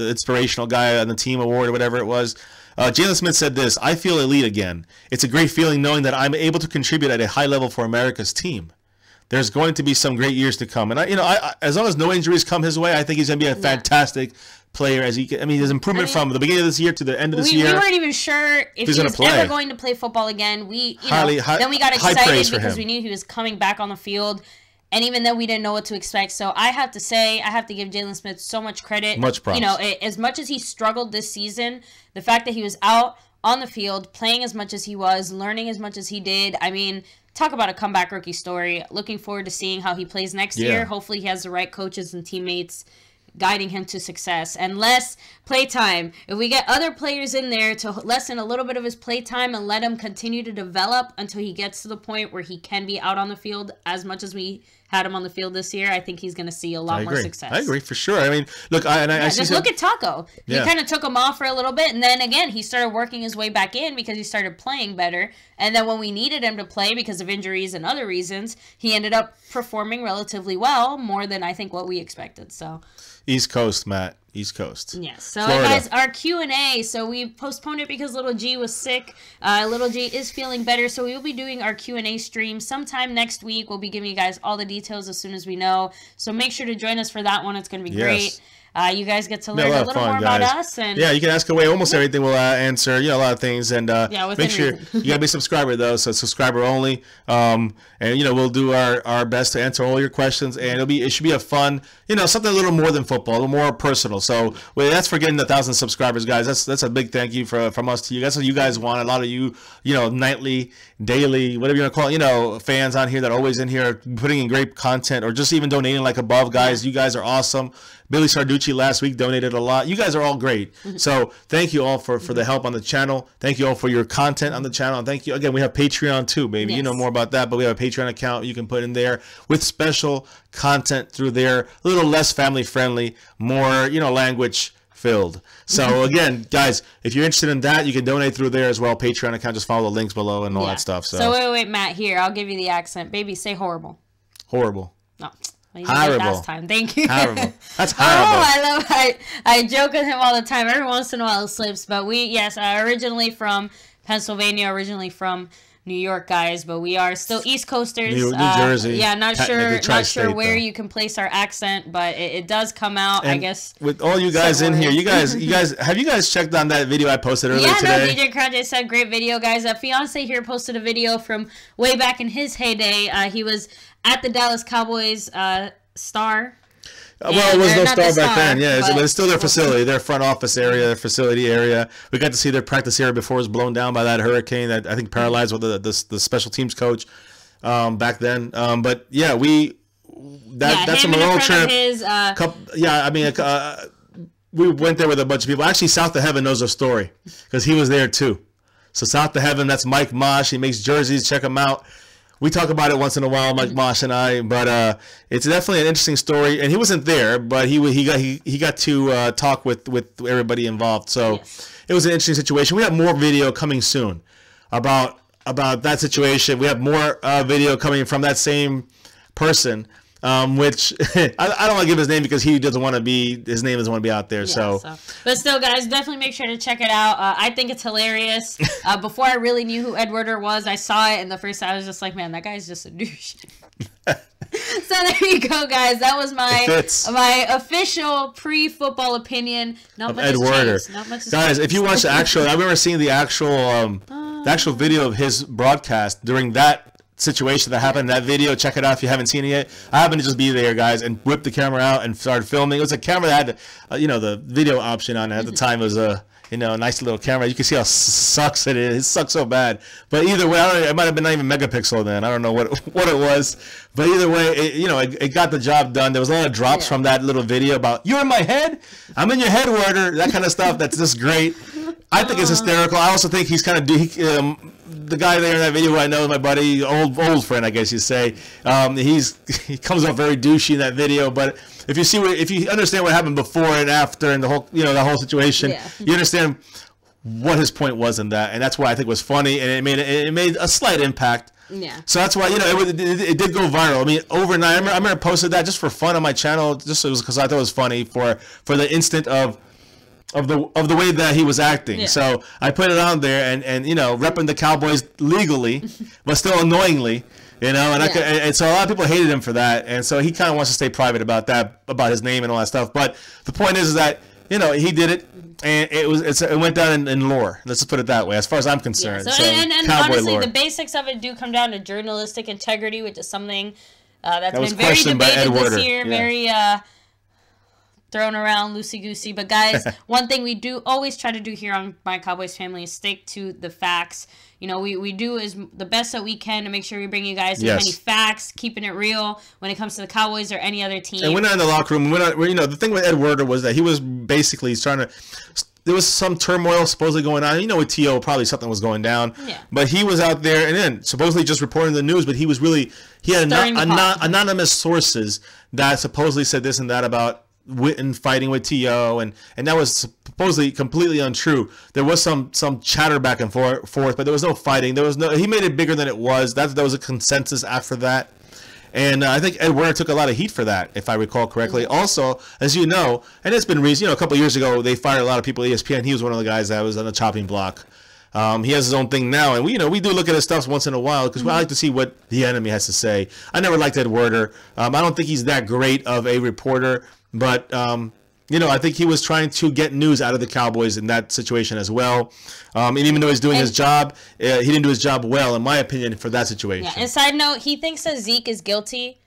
inspirational guy on the team award or whatever it was. Jalen Smith said this: "I feel elite again. It's a great feeling knowing that I'm able to contribute at a high level for America's team. There's going to be some great years to come, and I as long as no injuries come his way, I think he's going to be a fantastic player. His improvement from the beginning of this year to the end of this year. We weren't even sure if he was ever going to play football again. Then we got excited because we knew he was coming back on the field." And even though we didn't know what to expect, so I have to give Jalen Smith so much credit. Much props. As much as he struggled this season, the fact that he was out on the field, playing as much as he was, learning as much as he did, talk about a comeback rookie story. Looking forward to seeing how he plays next year. Hopefully he has the right coaches and teammates guiding him to success and less playtime. If we get other players in there to lessen a little bit of his playtime and let him continue to develop until he gets to the point where he can be out on the field as much as we had him on the field this year, I think he's going to see a lot more success. I agree for sure. Look, look at Taco. He kind of took him off for a little bit, and then again he started working his way back in because he started playing better. And then when we needed him to play because of injuries and other reasons, he ended up performing relatively well, more than I think what we expected. So, East Coast, Matt. East Coast. Yes. So, guys, our Q&A. So, we postponed it because Little G was sick. Little G is feeling better. So, we will be doing our Q&A stream sometime next week. We'll be giving you guys all the details as soon as we know. So, make sure to join us for that one. It's going to be great. You guys get to learn a little more about us. And you can ask away almost everything. We'll answer a lot of things. And make sure you got to be a subscriber, though. So subscriber only. And we'll do our best to answer all your questions. And it should be a fun, something a little more than football, a little more personal. So that's for getting 1,000 subscribers, guys. That's a big thank you from us to you. That's what you guys want. A lot of you, nightly, daily, whatever you want to call it, fans on here that are always in here putting in great content or just even donating like above, guys. You guys are awesome. Billy Sarducci last week donated a lot. You guys are all great. So thank you all for the help on the channel. Thank you all for your content on the channel. And thank you. Again, we have Patreon too, baby. Yes. You know more about that, but we have a Patreon account you can put in there with special content through there. A little less family friendly, more, language filled. So again, guys, if you're interested in that, you can donate through there as well. Patreon account, just follow the links below and all that stuff. So wait, Matt, here, I'll give you the accent. Baby, say horrible. Horrible. No. Horrible. Last time. Thank you. Horrible. That's horrible. I joke with him all the time. Every once in a while it slips. But originally from Pennsylvania, originally from New York, guys, but we are still East Coasters. New Jersey. Not sure where you can place our accent, but it does come out, and I guess. With all you guys in here, you guys, have you guys checked on that video I posted earlier today? DJ Crown J said, great video, guys. Fiance here posted a video from way back in his heyday. He was at the Dallas Cowboys star. Well, it was no star back then, but it's still their facility, their front office area, their facility area. We got to see their practice area before it was blown down by that hurricane that I think paralyzed the special teams coach back then. But that's a Monroe trip. We went there with a bunch of people. Actually, South to Heaven knows our story because he was there too. So South to Heaven, that's Mike Mosh. He makes jerseys. Check him out. We talk about it once in a while, Mike Mosh and I, but it's definitely an interesting story. And he wasn't there, but he got to talk with everybody involved. So It was an interesting situation. We have more video coming soon about that situation. We have more video coming from that same person, which I don't want to give his name because his name doesn't want to be out there. But still, guys, definitely make sure to check it out. I think it's hilarious. Before I really knew who Ed Werder was, I saw it, and the first time I was just like, man, that guy's just a douche. So there you go, guys. That was my official pre-football opinion. Not much has changed. Not much has guys, changed. if you watch the actual, I remember seeing the actual video of his broadcast during that situation that happened in that video. Check it out if you haven't seen it yet. I happened to just be there, guys, and whipped the camera out and started filming. It was a camera that had, the video option on it at the time. It was a nice little camera. You can see how sucks it is. It sucks so bad. But either way, it might have been not even megapixel then. I don't know what it was. But either way, it got the job done. There was a lot of drops from that little video about, you're in my head? I'm in your head, Werder. That kind of stuff. That's just great. I think it's hysterical. I also think he's kind of the guy there in that video who I know is my buddy, old friend, I guess you'd say. He comes off very douchey in that video, but if you understand what happened before and after and the whole the whole situation, you understand what his point was in that, and that's why I think it was funny, and it made a slight impact. Yeah. So that's why it did go viral. I mean, overnight. I remember I posted that just for fun on my channel, just because I thought it was funny for the instant of the way that he was acting. Yeah. So I put it on there and repping the Cowboys legally, but still annoyingly, and so a lot of people hated him for that, and so he kind of wants to stay private about that, about his name and all that stuff. But the point is that he did it, and it went down in lore. Let's just put it that way, as far as I'm concerned. Yeah. So and honestly, lore. The basics of it do come down to journalistic integrity, which is something that's been very debated this year, very thrown around loosey-goosey. But guys, one thing we do always try to do here on My Cowboys Family is stick to the facts. We do is the best that we can to make sure we bring you guys as many facts, keeping it real when it comes to the Cowboys or any other team. And we're not in the locker room. The thing with Ed Werder was that he was basically trying to. There was some turmoil supposedly going on. With T.O. probably something was going down. Yeah. But he was out there and then supposedly just reporting the news, but he had anonymous sources that supposedly said this and that about Witten fighting with T.O. and that was supposedly completely untrue. There was some chatter back and forth, but there was no fighting. He made it bigger than it was. There was a consensus after that. And I think Ed Werder took a lot of heat for that, if I recall correctly. Also, as you know, and it's been a couple of years ago, they fired a lot of people at ESPN. He was one of the guys that was on the chopping block. He has his own thing now, and we do look at his stuff once in a while because I like to see what the enemy has to say. I never liked Ed Werder. I don't think he's that great of a reporter, but I think he was trying to get news out of the Cowboys in that situation as well. And even though he's doing his job, he didn't do his job well, in my opinion, for that situation. Yeah. And side note, he thinks that Zeke is guilty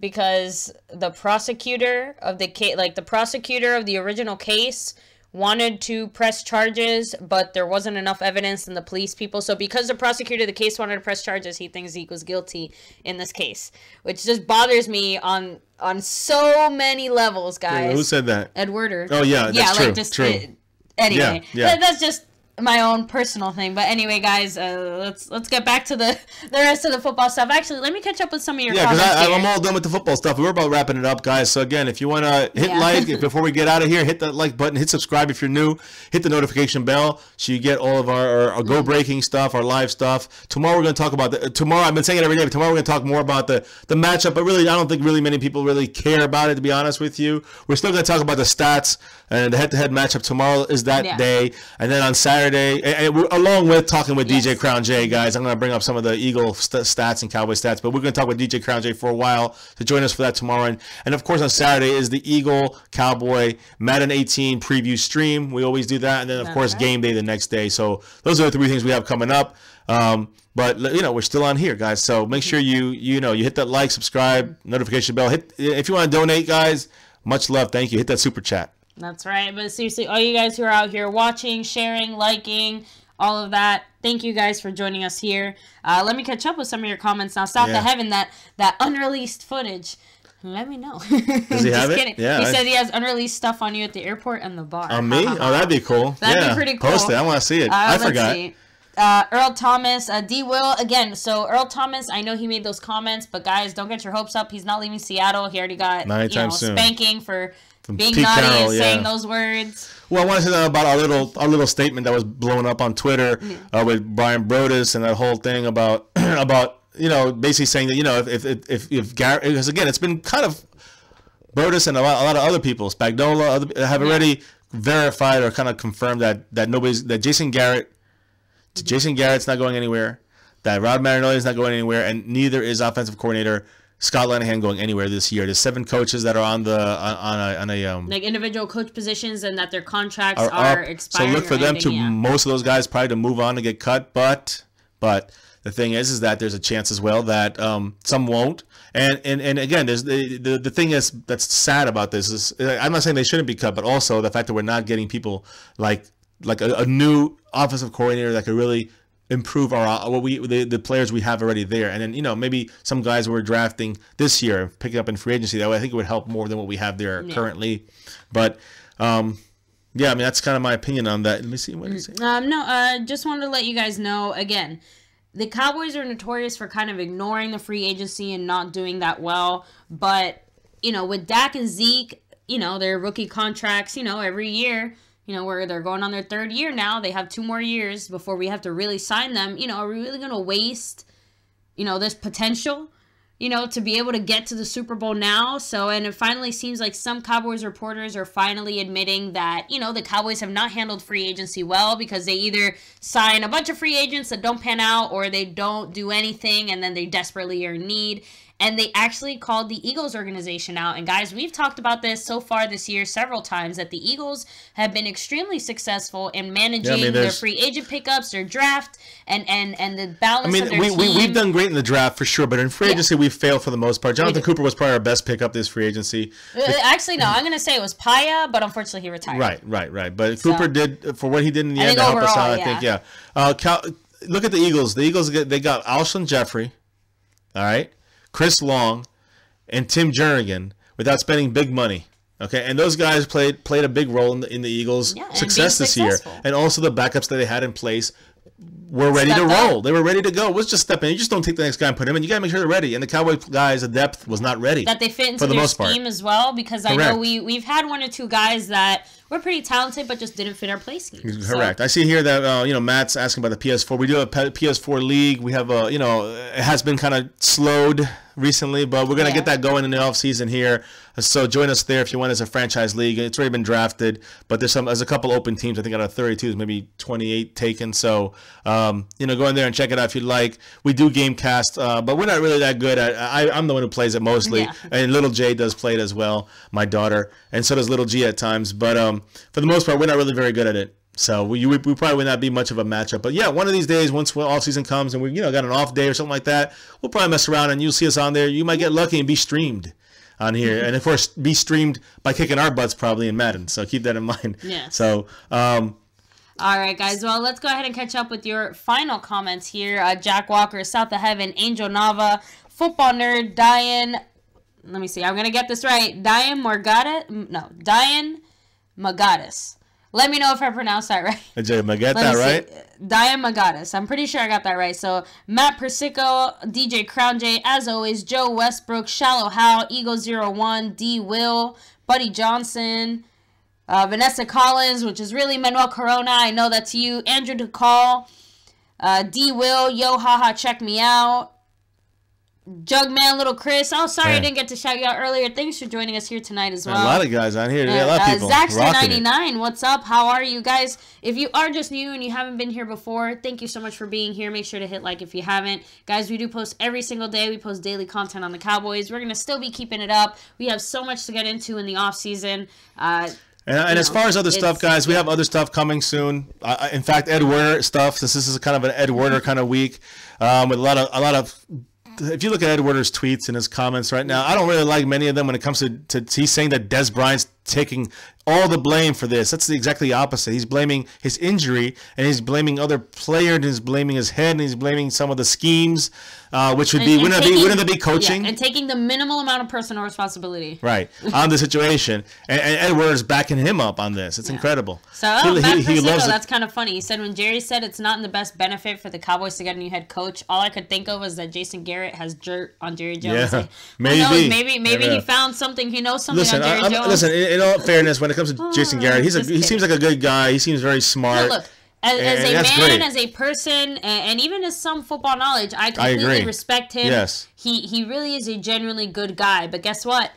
because the prosecutor of the original case wanted to press charges, but there wasn't enough evidence in the police people. So because the prosecutor of the case wanted to press charges, he thinks Zeke was guilty in this case, which just bothers me on so many levels, guys. Who said that? Ed Werder. Oh, yeah, that's true. Anyway, that's just my own personal thing. But anyway, guys, let's get back to the rest of the football stuff. Actually, let me catch up with some of your comments. Yeah, because I'm all done with the football stuff. We're about wrapping it up, guys. So again, if you want to hit like before we get out of here, hit that like button, hit subscribe if you're new, hit the notification bell so you get all of our go breaking stuff, our live stuff. Tomorrow we're going to talk about tomorrow. I've been saying it every day, but tomorrow we're going to talk more about the matchup. But really, I don't think really many people really care about it, to be honest with you. We're still going to talk about the stats and the head-to-head matchup. Tomorrow is that day, and then on Saturday, and we're, along with talking with DJ Crown J, guys, I'm going to bring up some of the Eagle stats and Cowboy stats, but we're going to talk with DJ Crown J for a while to join us for that tomorrow. And of course, on Saturday is the Eagle Cowboy Madden 18 preview stream. We always do that, and then of course game day the next day. So those are the three things we have coming up. But we're still on here, guys. So make sure you hit that like, subscribe, notification bell. If you want to donate, guys. Much love. Thank you. Hit that super chat. That's right. But seriously, all you guys who are out here watching, sharing, liking, all of that, thank you guys for joining us here. Let me catch up with some of your comments now. South to Heaven, that unreleased footage. Let me know. Does he have kidding. It? Yeah. He said he has unreleased stuff on you at the airport and the bar. On me? Oh, that'd be cool. That'd be pretty cool. Post it. I want to see it. I forgot. See. Earl Thomas, D. Will, again, so Earl Thomas, I know he made those comments, but guys, don't get your hopes up. He's not leaving Seattle. He already got spanking for being Pete naughty Carroll, and saying those words. Well, I want to say that about our little statement that was blown up on Twitter with Brian Brodus and that whole thing about basically saying that if Garrett, because again, it's been kind of Brodus and a lot of other people, Spagnola, have already verified or kind of confirmed that Jason Garrett's not going anywhere, that Rod Marinelli is not going anywhere, and neither is offensive coordinator Scott Linehan going anywhere this year. There's 7 coaches that are on a like individual coach positions, and that their contracts are expiring. So look for them to most of those guys probably to move on and get cut. But the thing is that there's a chance as well that some won't. And again, there's the thing is that's sad about this is I'm not saying they shouldn't be cut, but also the fact that we're not getting people like a new offensive coordinator that could really improve the players we have already there, and then maybe some guys we're drafting this year picking up in free agency. That way, I think it would help more than what we have there currently. But yeah, I mean that's kind of my opinion on that. Let me see what you say. Just wanted to let you guys know again. The Cowboys are notorious for kind of ignoring the free agency and not doing that well. But, with Dak and Zeke, their rookie contracts, every year, where they're going on their 3rd year now. They have 2 more years before we have to really sign them. Are we really going to waste, this potential, to be able to get to the Super Bowl now? So, and it finally seems like some Cowboys reporters are finally admitting that, the Cowboys have not handled free agency well because they either sign a bunch of free agents that don't pan out or they don't do anything and then they desperately are in need. And they actually called the Eagles organization out. And guys, we've talked about this so far this year several times, that the Eagles have been extremely successful in managing their free agent pickups, their draft, and the balance of their team. We've done great in the draft for sure, but in free agency we've failed for the most part. Jonathan Cooper was probably our best pickup this free agency. Actually, no, I'm going to say it was Paya, but unfortunately he retired. Right. But Cooper did, for what he did in the end to help us out, I think, look at the Eagles. The Eagles, they got Alshon Jeffrey, all right? Chris Long, and Tim Jernigan without spending big money. Okay, and those guys played a big role in the Eagles' success this year. And also the backups that they had in place were ready to roll. They were ready to go. It was just step in. You just don't take the next guy and put him in. You got to make sure they're ready. And the Cowboys guys, the depth was not ready. That they fit into their scheme as well, because I know we've had 1 or 2 guys that were pretty talented but just didn't fit our play scheme. Correct. So. I see here that Matt's asking about the PS4. We do have a PS4 league. We have it has been kind of slowed recently, but we're going to get that going in the off season here. So join us there if you want as a franchise league. It's already been drafted, but there's a couple open teams. I think out of 32, there's maybe 28 taken. So go in there and check it out if you'd like. We do game cast, but we're not really that good at. I'm the one who plays it mostly, and Little J does play it as well, my daughter, and so does Little G at times. But for the most part, we're not really very good at it. So we probably would not be much of a matchup. But yeah, one of these days, once off season comes and we got an off day or something like that, we'll probably mess around and you'll see us on there. You might get lucky and be streamed on here, and of course be streamed by kicking our butts probably in Madden. So keep that in mind. Yeah. So. All right, guys. Well, let's go ahead and catch up with your final comments here. Jack Walker, South of Heaven, Angel Nava, Football Nerd, Diane. Let me see. I'm gonna get this right. Diane Magatis. Let me know if I pronounced that right. Did I get that right? Diane Magatis. I'm pretty sure I got that right. So, Matt Persico, DJ Crown J, as always, Joe Westbrook, Shallow Hal, Eagle01, D. Will, Buddy Johnson, Vanessa Collins, which is really Manuel Corona. I know that's you. Andrew DeCall, D. Will, Yo Haha, check me out. Jugman, Little Chris. Oh, sorry I didn't get to shout you out earlier. Thanks for joining us here tonight as well. A lot of guys on here. Yeah, a lot of people. Zaxter99, what's up? How are you guys? If you are just new and you haven't been here before, thank you so much for being here. Make sure to hit like if you haven't. Guys, we do post every single day. We post daily content on the Cowboys. We're going to still be keeping it up. We have so much to get into in the offseason. And as far as other stuff, guys, we have other stuff coming soon. In fact, Ed Werner stuff. This is kind of an Ed Werner kind of week with a lot of. If you look at Ed Werner's tweets and his comments right now, I don't really like many of them when it comes to he's saying that Des Bryant's taking all the blame for this. That's exactly the opposite. He's blaming his injury, and he's blaming other players, and he's blaming his head, and he's blaming some of the schemes, which would be wouldn't that be coaching? Yeah, and taking the minimal amount of personal responsibility. Right, on the situation. And Ed Werner's backing him up on this. It's incredible. So, Matt Persico, that's kind of funny. He said when Jerry said it's not in the best benefit for the Cowboys to get a new head coach, all I could think of was that Jason Garrett has dirt on Jerry Jones. Yeah, maybe he found something. He knows something on Jerry Jones. Listen, in all fairness, when it comes to Jason Garrett, he seems like a good guy. He seems very smart. No, look, as a man, as a person, and even as some football knowledge, I completely respect him. Yes. He really is a genuinely good guy. But guess what?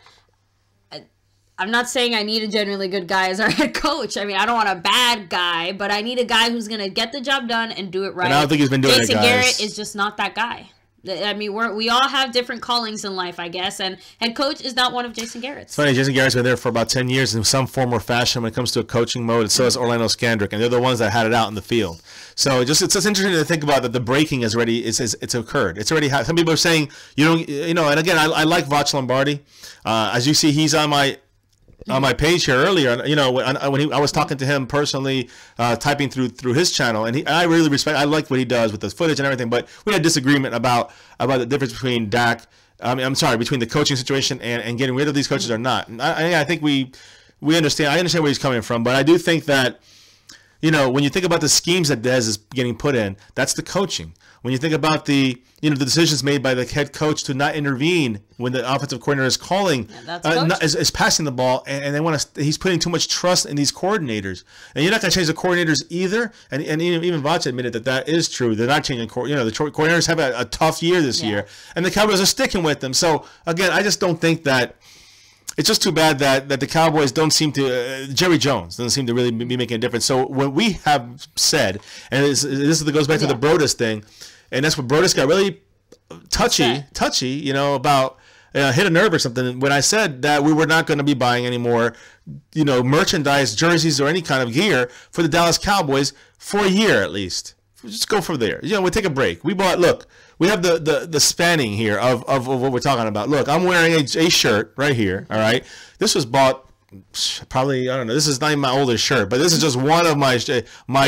I'm not saying I need a genuinely good guy as our head coach. I mean, I don't want a bad guy, but I need a guy who's going to get the job done and do it right. And I don't think he's been doing it, guys. Jason Garrett is just not that guy. I mean, we all have different callings in life, I guess, and head coach is not one of Jason Garrett's. It's funny, Jason Garrett's been there for about 10 years in some form or fashion when it comes to a coaching mode, and so is Orlando Scandrick, and they're the ones that had it out in the field. So it's just interesting to think about that the breaking is already it's occurred. It's already happened. Some people are saying and again, I like Vach Lombardi. As you see, he's on my page here earlier, when I was talking to him personally, typing through his channel, and I really respect. I like what he does with the footage and everything, but we had disagreement about the difference between Dak. Between the coaching situation and getting rid of these coaches or not. And I think we understand. I understand where he's coming from, but I do think that when you think about the schemes that Dez is getting put in, that's the coaching. When you think about the decisions made by the head coach to not intervene when the offensive coordinator is calling, is passing the ball, and he's putting too much trust in these coordinators. And you're not going to change the coordinators either. And even Vach admitted that is true. They're not changing. The coordinators have a tough year this year, and the Cowboys are sticking with them. So again, I just don't think that. It's just too bad that the Cowboys don't seem to Jerry Jones doesn't seem to really be making a difference. So what we have said, and this goes back to the Brodus thing, and that's what Brodus got really touchy, about hit a nerve or something when I said that we were not going to be buying any more, merchandise, jerseys, or any kind of gear for the Dallas Cowboys for a year at least. Just go from there. We'll take a break. We have the spanning here of what we're talking about. Look, I'm wearing a shirt right here, all right? This was bought probably, I don't know, this is not even my oldest shirt, but this is just one of my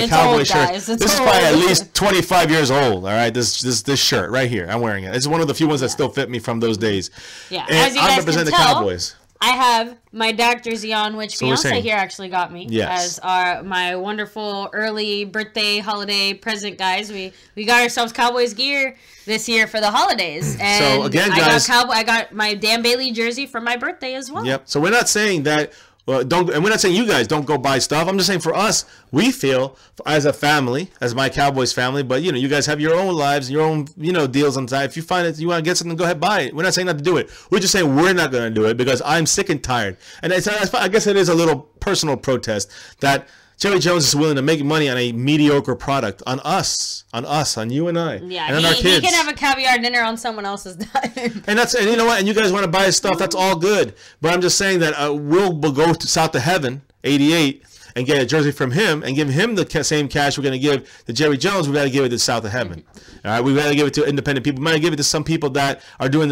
Cowboy shirts. This is probably at least 25 years old, all right? This shirt right here, I'm wearing it. It's one of the few ones that still fit me from those days. Yeah, and as you guys represent can tell, the Cowboys. I have my Dak jersey on, which Beyonce here actually got me as my wonderful early birthday holiday present, guys. We got ourselves Cowboys gear this year for the holidays, and so again, guys, I got my Dan Bailey jersey for my birthday as well. Yep. So we're not saying that. And we're not saying you guys don't go buy stuff. I'm just saying for us, we feel as a family, as my Cowboys family, but you guys have your own lives, your own deals on side. If you find it, you want to get something, go ahead buy it. We're not saying not to do it. We're just saying we're not going to do it because I'm sick and tired. And I guess it is a little personal protest that Jerry Jones is willing to make money on a mediocre product on us, on you and I, and on our kids. He can have a caviar dinner on someone else's dime. And you know what? And you guys want to buy his stuff? That's all good. But I'm just saying that we'll go to South to Heaven, 88, and get a jersey from him and give him the same cash we're going to give to Jerry Jones. We got to give it to South of Heaven. All right, we got to give it to independent people. We might give it to some people that are doing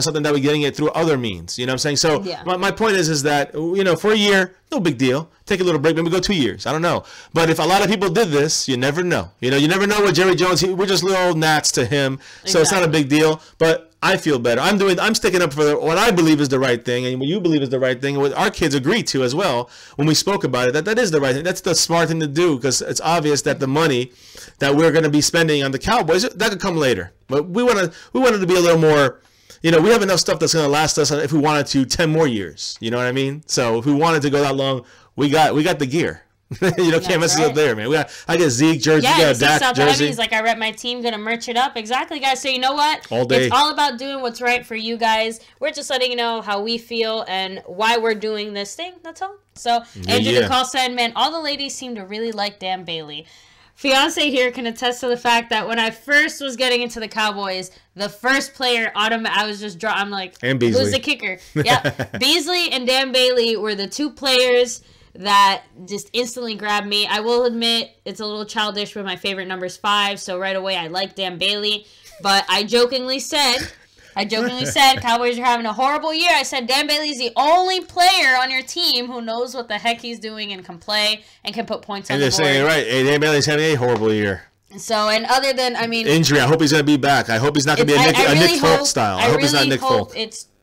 something that we're getting it through other means. You know what I'm saying? So my point is that for a year, no big deal. Take a little break. Maybe go 2 years. I don't know. But if a lot of people did this, you never know. You never know what Jerry Jones. We're just little gnats to him, so it's not a big deal. But I feel better. I'm sticking up for what I believe is the right thing, and what you believe is the right thing, and what our kids agree to as well. When we spoke about it, that is the right thing. That's the smart thing to do because it's obvious that the money that we're going to be spending on the Cowboys that could come later. But we wanted to be a little more. We have enough stuff that's going to last us if we wanted to 10 more years. You know what I mean? So if we wanted to go that long, we got the gear. Can't mess us up there, man. I got Zeke jersey, you got a Dak jersey. He's like, I rep my team, gonna merch it up. Exactly, guys. So you know what? All day. It's all about doing what's right for you guys. We're just letting you know how we feel and why we're doing this thing. That's all. So Andrew Nicole said, man, all the ladies seem to really like Dan Bailey. Fiance here can attest to the fact that when I first was getting into the Cowboys, the first player I was just I'm like, and Beasley. Who's the kicker? Yeah, Beasley and Dan Bailey were the two players that just instantly grabbed me. I will admit it's a little childish, but my favorite number is 5, so right away I like Dan Bailey. But I jokingly said, Cowboys are having a horrible year. I said, Dan Bailey's the only player on your team who knows what the heck he's doing and can play and can put points on the board. And they're saying, right, hey, Dan Bailey's having a horrible year. So, and other than, injury, I hope he's going to be back. I hope he's not going to be a Nick Folk style. I hope he's not Nick Folk.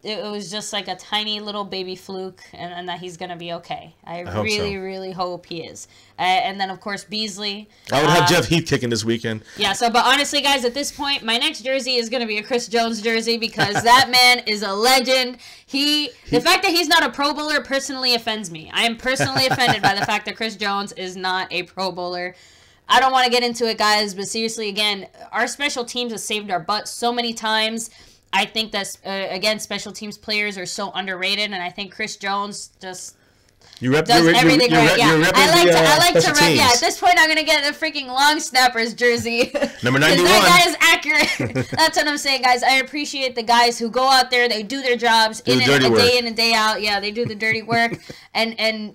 It was just like a tiny little baby fluke, and that he's going to be okay. I really hope he is. And then, of course, Beasley. I would have Jeff Heath kicking this weekend. Yeah, but honestly, guys, at this point, my next jersey is going to be a Chris Jones jersey because that man is a legend. The fact that he's not a Pro Bowler personally offends me. I am personally offended by the fact that Chris Jones is not a Pro Bowler. I don't want to get into it, guys, but seriously, again, our special teams have saved our butts so many times. I think that, again, special teams players are so underrated, and I think Chris Jones just does everything right. Yeah, I like to rep. Yeah, at this point, I'm gonna get the freaking long snappers jersey. Number 91. That guy is accurate. That's what I'm saying, guys. I appreciate the guys who go out there. They do their jobs day in and day out. Yeah, they do the dirty work, and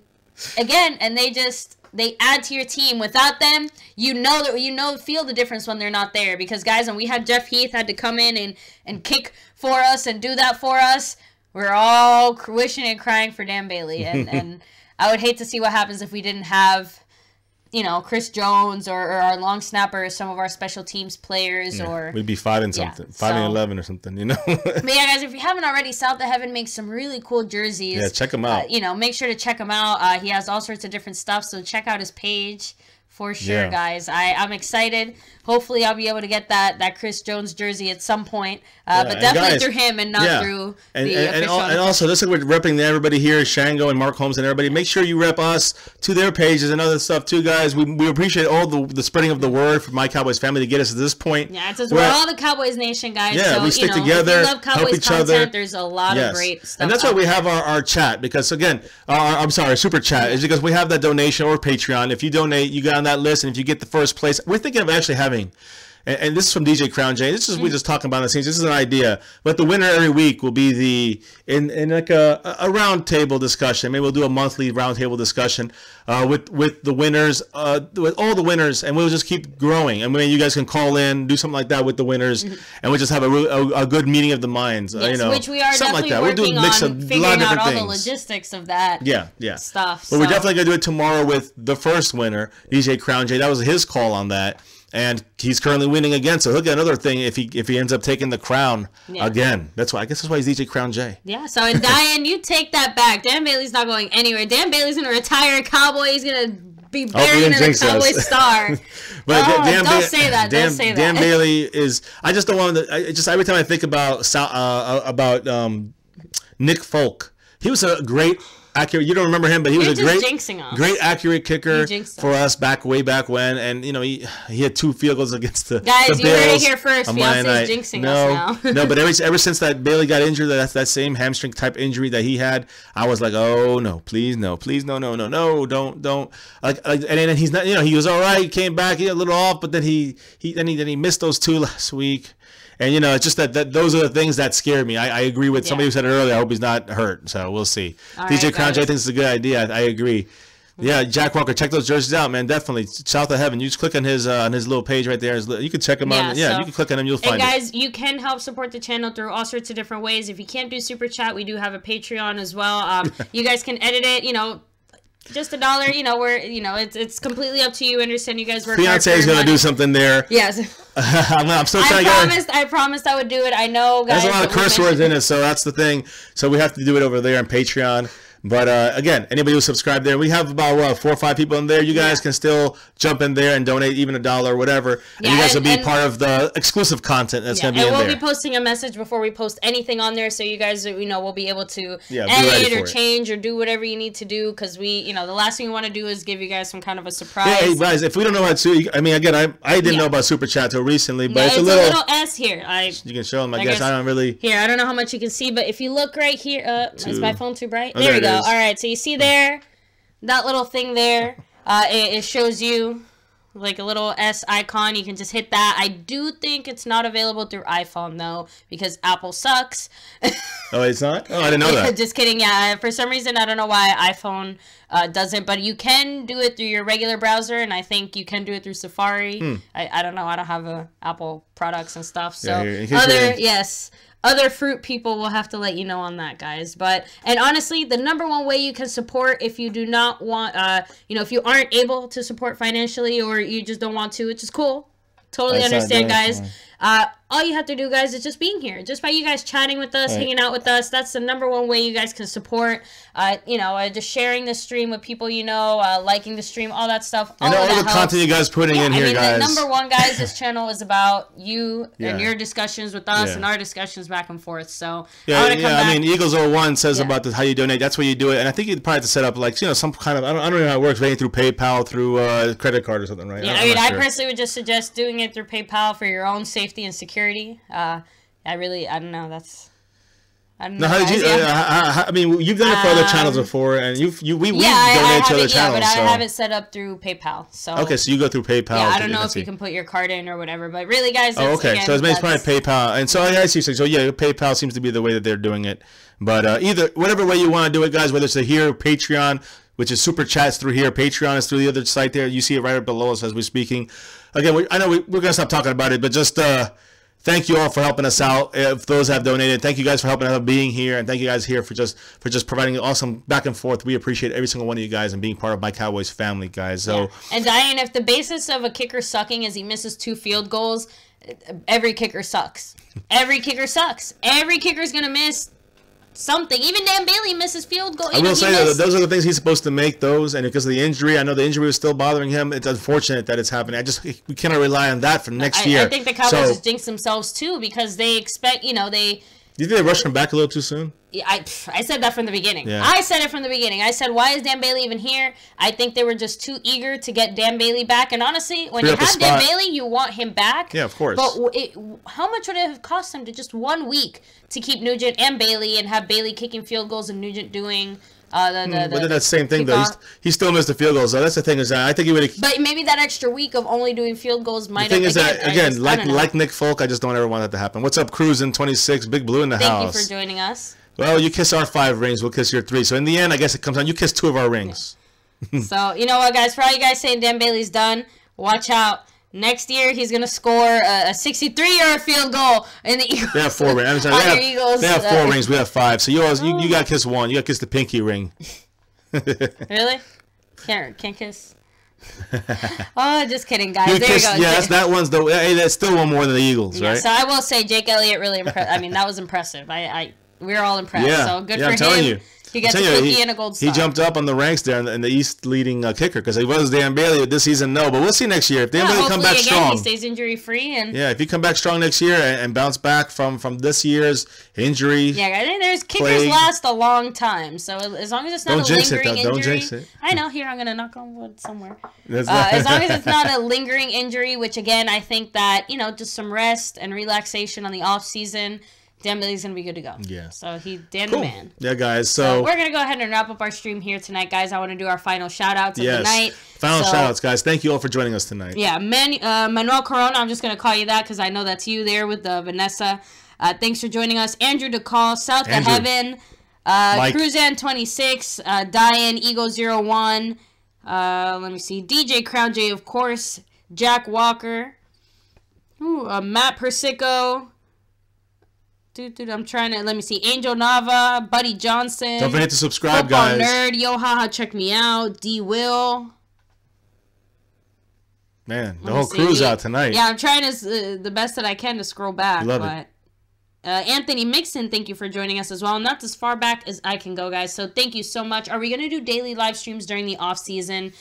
again, and they add to your team. Without them, feel the difference when they're not there. Because guys, when we had Jeff Heath had to come in and kick for us and do that for us, we're all wishing and crying for Dan Bailey, and I would hate to see what happens if we didn't have, Chris Jones or our long snapper, some of our special teams players, or we'd be 5 and something, 5-11 or something, But yeah, guys, if you haven't already, South of Heaven makes some really cool jerseys. Yeah, check him out. Make sure to check him out. He has all sorts of different stuff, so check out his page. For sure, guys. I'm excited. Hopefully, I'll be able to get that Chris Jones jersey at some point. But definitely through him and not through the official. And also, just like we're repping everybody here, Shango and Mark Holmes and everybody, make sure you rep us to their pages and other stuff too, guys. We appreciate all the spreading of the word for My Cowboys family to get us to this point. Yeah, it's just we're all the Cowboys Nation, guys. Yeah, so, we stick together, if you love Cowboys help each content, other. There's a lot of great stuff. And that's why we have our chat, because again, super chat is because we have that donation or Patreon. If you donate, you get on that list, and if you get the first place, we're thinking of actually having, and this is from DJ Crown J. This is we're just talking about the scenes. This is an idea, but the winner every week will be in like a round table discussion. Maybe we'll do a monthly round table discussion with the winners, with all the winners, and we'll just keep growing. And maybe you guys can call in, do something like that with the winners, and we'll just have a good meeting of the minds. Yes, which we are definitely like working we'll do on figuring out all the logistics of that. Stuff. But we're definitely gonna do it tomorrow with the first winner, DJ Crown J. That was his call on that. And he's currently winning again, so he'll get another thing if he ends up taking the crown again. I guess that's why he's DJ Crown J. Yeah. So and Diane, you take that back. Dan Bailey's not going anywhere. Dan Bailey's gonna retire Cowboy. He's gonna be buried in a Cowboy star. But don't say that. Don't say that. Dan Bailey is. I just don't want to. Just every time I think about Nick Folk, he was a great. Accurate. You don't remember him, but he was a great accurate kicker for us way back when, and he had 2 field goals against the guys. The you heard it here first. Beyonce's jinxing us now. No, but ever since that Bailey got injured, that same hamstring type injury that he had, I was like, oh no, please no, don't. Like, and then he's not. He was all right. He came back, a little off, but then he missed those 2 last week. And, it's just that those are the things that scare me. I agree with somebody who said it earlier. I hope he's not hurt. So we'll see. DJ Crown J thinks it's a good idea. I agree. Yeah, Jack Walker, check those jerseys out, man. Definitely. South of Heaven. You just click on his little page right there. You can check him out. Yeah, you can click on him. You'll find it. And guys, you can help support the channel through all sorts of different ways. If you can't do Super Chat, we do have a Patreon as well. You guys can edit it, just $1, where it's completely up to you. I understand you guys work hard. Beyonce is gonna do something there. Yes. I'm still trying to I promised I would do it. I know, guys. There's a lot of curse words in it, so that's the thing. So we have to do it over there on Patreon. But again, anybody who subscribed there, we have about 4 or 5 people in there. You guys can still jump in there and donate even $1 or whatever. And you guys will be part of the exclusive content that's going to be in there. And we'll be posting a message before we post anything on there, so you guys, will be able to edit or change or do whatever you need to do. Because we, the last thing we want to do is give you guys some kind of a surprise. Hey guys, if we don't know how to, I didn't know about Super Chat till recently, but it's a little S here. You can show them. I guess I don't really. Here, I don't know how much you can see, but if you look right here, is my phone too bright? There we go. All right, so you see there, that little thing there, it shows you like a little S icon. You can just hit that. I do think it's not available through iPhone though, because Apple sucks. Oh, it's not? Oh, I didn't know that. Just kidding. Yeah, for some reason, I don't know why iPhone doesn't, but you can do it through your regular browser, and I think you can do it through Safari. I don't know. I don't have Apple products and stuff. So other fruit people will have to let you know on that, guys. And honestly, the number 1 way you can support, if you do not want, if you aren't able to support financially, or you just don't want to, which is cool. Totally understand, guys. All you have to do, guys, is just being here. Just by you guys chatting with us, hanging out with us. That's the number 1 way you guys can support. Just sharing the stream with people liking the stream, all that stuff. All the content you guys putting in here, guys. The number 1, guys, this channel is about you and your discussions with us and our discussions back and forth. So Eagles 01 says about how you donate. That's where you do it, and I think you probably have to set up some kind of I don't know how it works. Maybe through PayPal, through credit card or something, right? Yeah, I personally would just suggest doing it through PayPal for your own safety and security. I don't know. I don't know. How did you? I mean, you've done it for other channels before, and we've donated to other channels. Yeah, but I have it set up through PayPal. So okay, so you go through PayPal. Yeah, I don't know if you can put your card in or whatever, but really, guys. Oh, okay. Again, so it's probably PayPal, and so I see. So yeah, PayPal seems to be the way that they're doing it. But either whatever way you want to do it, guys, whether it's here, Patreon, which is super chats through here, Patreon is through the other site there. You see it right up below us as we're speaking. Again, I know we're gonna stop talking about it, but just. Thank you all for helping us out. If those have donated, thank you guys for helping out being here, and thank you guys here for just providing awesome back and forth. We appreciate every single one of you guys and being part of my Cowboys family, guys. So yeah. And Diane, if the basis of a kicker sucking is he misses 2 field goals, every kicker sucks. Every kicker sucks. Every kicker's gonna miss something. Even Dan Bailey misses field goal. I will say that those are the things he's supposed to make those, and because of the injury, I know the injury was still bothering him. It's unfortunate that it's happening. We cannot rely on that for next year. I think the Cowboys just jinx themselves too because they expect, Do you think they rushed him back a little too soon? I said that from the beginning. Yeah. I said it from the beginning. I said, why is Dan Bailey even here? I think they were just too eager to get Dan Bailey back. And honestly, when you have Dan Bailey, you want him back. Yeah, of course. But how much would it have cost him to just 1 week to keep Nugent and Bailey and have Bailey kicking field goals and Nugent doing but then that's the same thing, though. He still missed the field goals. So that's the thing is that I think he would have... But maybe that extra week of only doing field goals might have... The thing is that, again, like Nick Folk, I just don't ever want that to happen. What's up, Cruisin' 26, Big Blue in the house. Thank you for joining us. Well, you kiss our 5 rings, we'll kiss your 3. So in the end, I guess it comes down, you kiss 2 of our rings. Yeah. So, you know what, guys? For all you guys saying Dan Bailey's done, watch out. Next year, he's going to score a 63-yard field goal in the Eagles. They have 4 rings. They have 4 rings. We have 5. So you got to kiss 1. You got to kiss the pinky ring. Really? Can't kiss? Oh, just kidding, guys. There you go. Yeah, that one's that's still one more than the Eagles, right? So I will say Jake Elliott really impressed. I mean, that was impressive. We're all impressed. Yeah. So good yeah, for I'm telling you. He gets a cookie and a gold star. He jumped up on the ranks there in the East leading kicker because he was Dan Bailey this season. No, but we'll see next year if Dan Bailey come back strong. He stays injury free and if he come back strong next year and bounce back from this year's injury. Yeah, I think there's kickers last a long time. So as long as it's not a lingering injury, don't jinx it. I know. Here, I'm gonna knock on wood somewhere. As long as it's not a lingering injury, which again I think that just some rest and relaxation on the off season. Dan Bailey's going to be good to go. Yeah. So Dan the man. Yeah, guys. So we're going to go ahead and wrap up our stream here tonight, guys. I want to do our final shout-outs of the night. Final shout-outs, guys. Thank you all for joining us tonight. Yeah. Manuel Corona, I'm just going to call you that because I know that's you there with Vanessa. Thanks for joining us. Andrew DeCall, South to Heaven, Cruzan26, Diane, Ego01, let me see, DJ Crown J, of course, Jack Walker, Matt Persico, I'm trying to, let me see, Angel Nava, Buddy Johnson. Don't forget to subscribe, Football guys. Nerd, Yo Haha, check me out. D Will. Man, the whole crew's out tonight. Yeah, I'm trying the best that I can to scroll back. Love it. Anthony Mixon, thank you for joining us as well. Not as far back as I can go, guys. So thank you so much. Are we going to do daily live streams during the off season?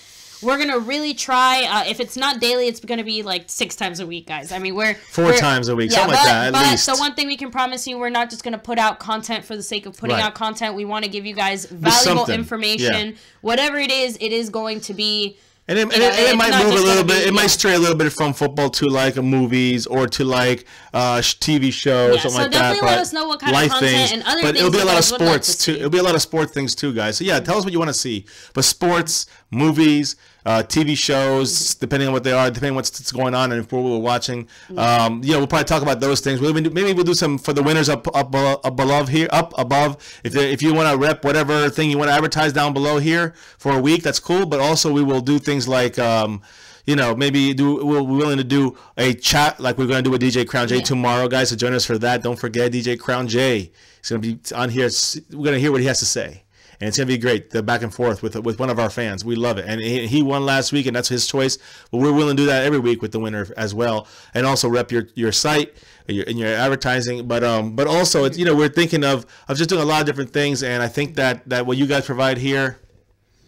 We're going to really try. If it's not daily, it's going to be like 6 times a week, guys. I mean, we're 4 times a week, something like that, at least. So one thing we can promise you, we're not just going to put out content for the sake of putting out content. We want to give you guys valuable information. Yeah. Whatever it is going to be. And it might move a little bit. It might stray a little bit from football to like movies or to like TV shows, something like that. So definitely let us know what kind of content and other things. But it'll be a lot of sports too. It'll be a lot of sport things too, guys. So yeah, tell us what you want to see. But sports, movies, TV shows, depending on what they are, depending on what's going on and if we're watching. We'll probably talk about those things. Maybe we'll do some for the winners up above here, up above. If you want to rep whatever thing you want to advertise down below here for a week, that's cool. But also we will do things like maybe we're willing to do a chat like we're going to do with DJ Crown J tomorrow, guys. So join us for that. Don't forget DJ Crown J. He's going to be on here. We're going to hear what he has to say. And it's going to be great, the back and forth with one of our fans. We love it. And he won last week, and that's his choice. But we're willing to do that every week with the winner as well. And also rep your site and your advertising. But also, it's, we're thinking of just doing a lot of different things. And I think that what you guys provide here,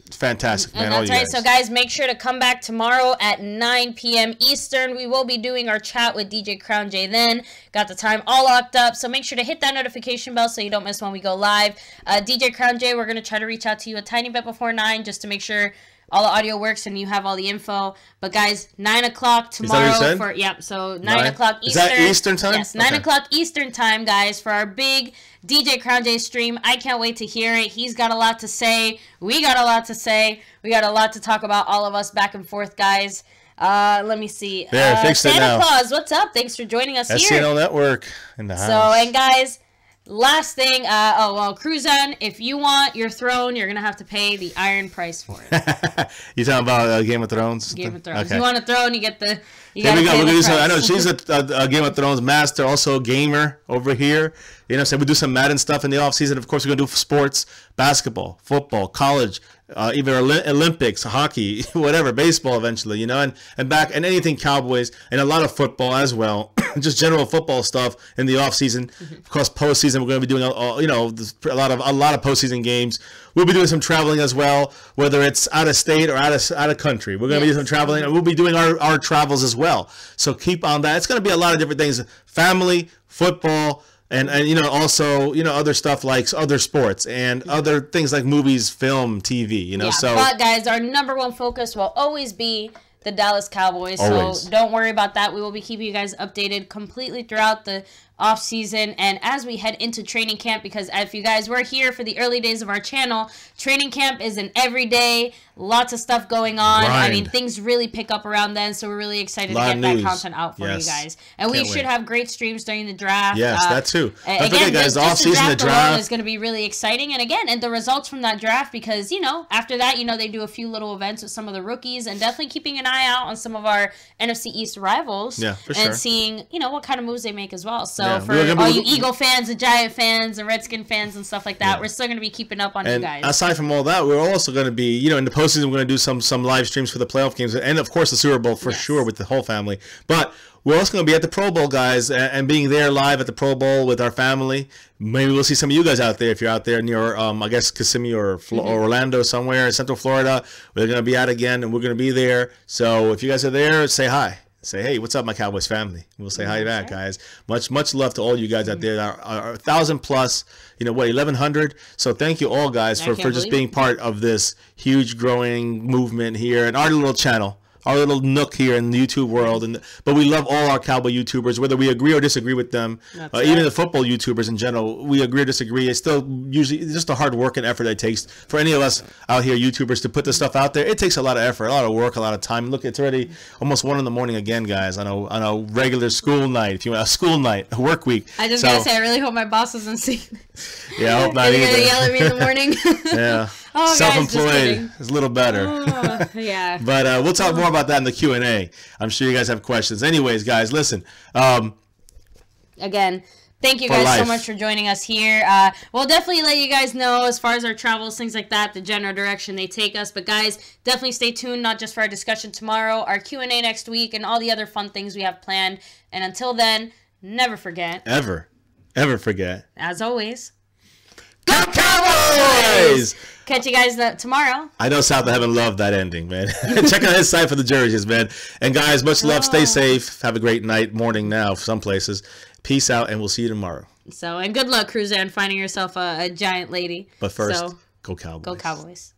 it's fantastic, man. That's right. So, guys, make sure to come back tomorrow at 9 p.m. Eastern. We will be doing our chat with DJ Crown J then. Got the time all locked up. So make sure to hit that notification bell so you don't miss when we go live. DJ Crown J, we're going to try to reach out to you a tiny bit before 9 just to make sure all the audio works and you have all the info. But guys, 9 o'clock tomorrow. Is that what you said? Yep. So 9 o'clock Eastern. Is that Eastern time? Yes, 9 o'clock Eastern time, guys, for our big DJ Crown J stream. I can't wait to hear it. He's got a lot to say. We got a lot to say. We got a lot to talk about, all of us back and forth, guys. Let me see. There, fixed it now. Santa Claus, what's up? Thanks for joining us here. SCNL Network in the house. So, and guys, last thing, Cruzan, if you want your throne, you're going to have to pay the iron price for it. You talking about Game of Thrones? Game of Thrones. Okay. You want a throne, you get the... Here we go. We're gonna do some, I know she's a Game of Thrones master, also a gamer over here. You know, so we do some Madden stuff in the off season. Of course, we're gonna do sports, basketball, football, college, even Olympics, hockey, whatever, baseball eventually. You know, and anything Cowboys and a lot of football as well. Just general football stuff in the off season. Of course, postseason we're gonna be doing a lot of postseason games. We'll be doing some traveling as well, whether it's out of state or out of country. We're going to be doing some traveling, and we'll be doing our travels as well. So keep on that. It's going to be a lot of different things: family, football, and also other stuff like other sports and other things like movies, film, TV. Yeah, so. But guys, our number one focus will always be the Dallas Cowboys. Always. So don't worry about that. We will be keeping you guys updated completely throughout the off season and as we head into training camp, because if you guys were here for the early days of our channel, training camp is an everyday, lots of stuff going on. Grind. I mean, things really pick up around then, so we're really excited to get that content out for you guys. And we should have great streams during the draft. Yes, that too. Don't forget, guys, the off season, the draft is going to be really exciting. And again, and the results from that draft, because after that, they do a few little events with some of the rookies, and definitely keeping an eye out on some of our NFC East rivals. Yeah, for and sure. seeing what kind of moves they make as well. So for all you Eagle fans, the Giant fans, and Redskin fans and stuff like that, we're still going to be keeping up on you guys. Aside from all that, we're also going to be, in the postseason, we're going to do some live streams for the playoff games, and of course the Super Bowl for sure with the whole family. But we're also going to be at the Pro Bowl, guys, and being there live at the Pro Bowl with our family. Maybe we'll see some of you guys out there if you're out there near, I guess, Kissimmee or Orlando somewhere in Central Florida. We're going to be out again, and we're going to be there. So if you guys are there, say hi. Say, hey, what's up, my Cowboys family? We'll say hi back, guys. Much love to all you guys out there. Our 1,000 plus, 1,100. So thank you all, guys, for just being part of this huge growing movement here and our little channel. Our little nook here in the YouTube world, but we love all our Cowboy YouTubers, whether we agree or disagree with them. Even the football YouTubers in general, we agree or disagree. It's still usually just the hard work and effort that it takes for any of us out here YouTubers to put this stuff out there. It takes a lot of effort, a lot of work, a lot of time. Look, it's already almost 1 a.m. again, guys. On a regular school night, if you want a school night, a work week. I just gotta say, I really hope my boss doesn't see this. Yeah, I hope not either. They're gonna yell at me in the morning. Yeah. Oh, self-employed is a little better. Yeah. But we'll talk more about that in the Q&A. I'm sure you guys have questions. Anyways, guys, listen. Again, thank you guys so much for joining us here. We'll definitely let you guys know as far as our travels, things like that, the general direction they take us. But guys, definitely stay tuned, not just for our discussion tomorrow, our Q&A next week, and all the other fun things we have planned. And until then, never forget. Ever forget. As always. Go Cowboys! Catch you guys tomorrow. I know South of Heaven loved that ending, man. Check out his site for the jerseys, man. And guys, much love. Stay safe. Have a great night, morning now, some places. Peace out, and we'll see you tomorrow. And good luck, Cruzan, finding yourself a giant lady. But first, go Cowboys. Go Cowboys.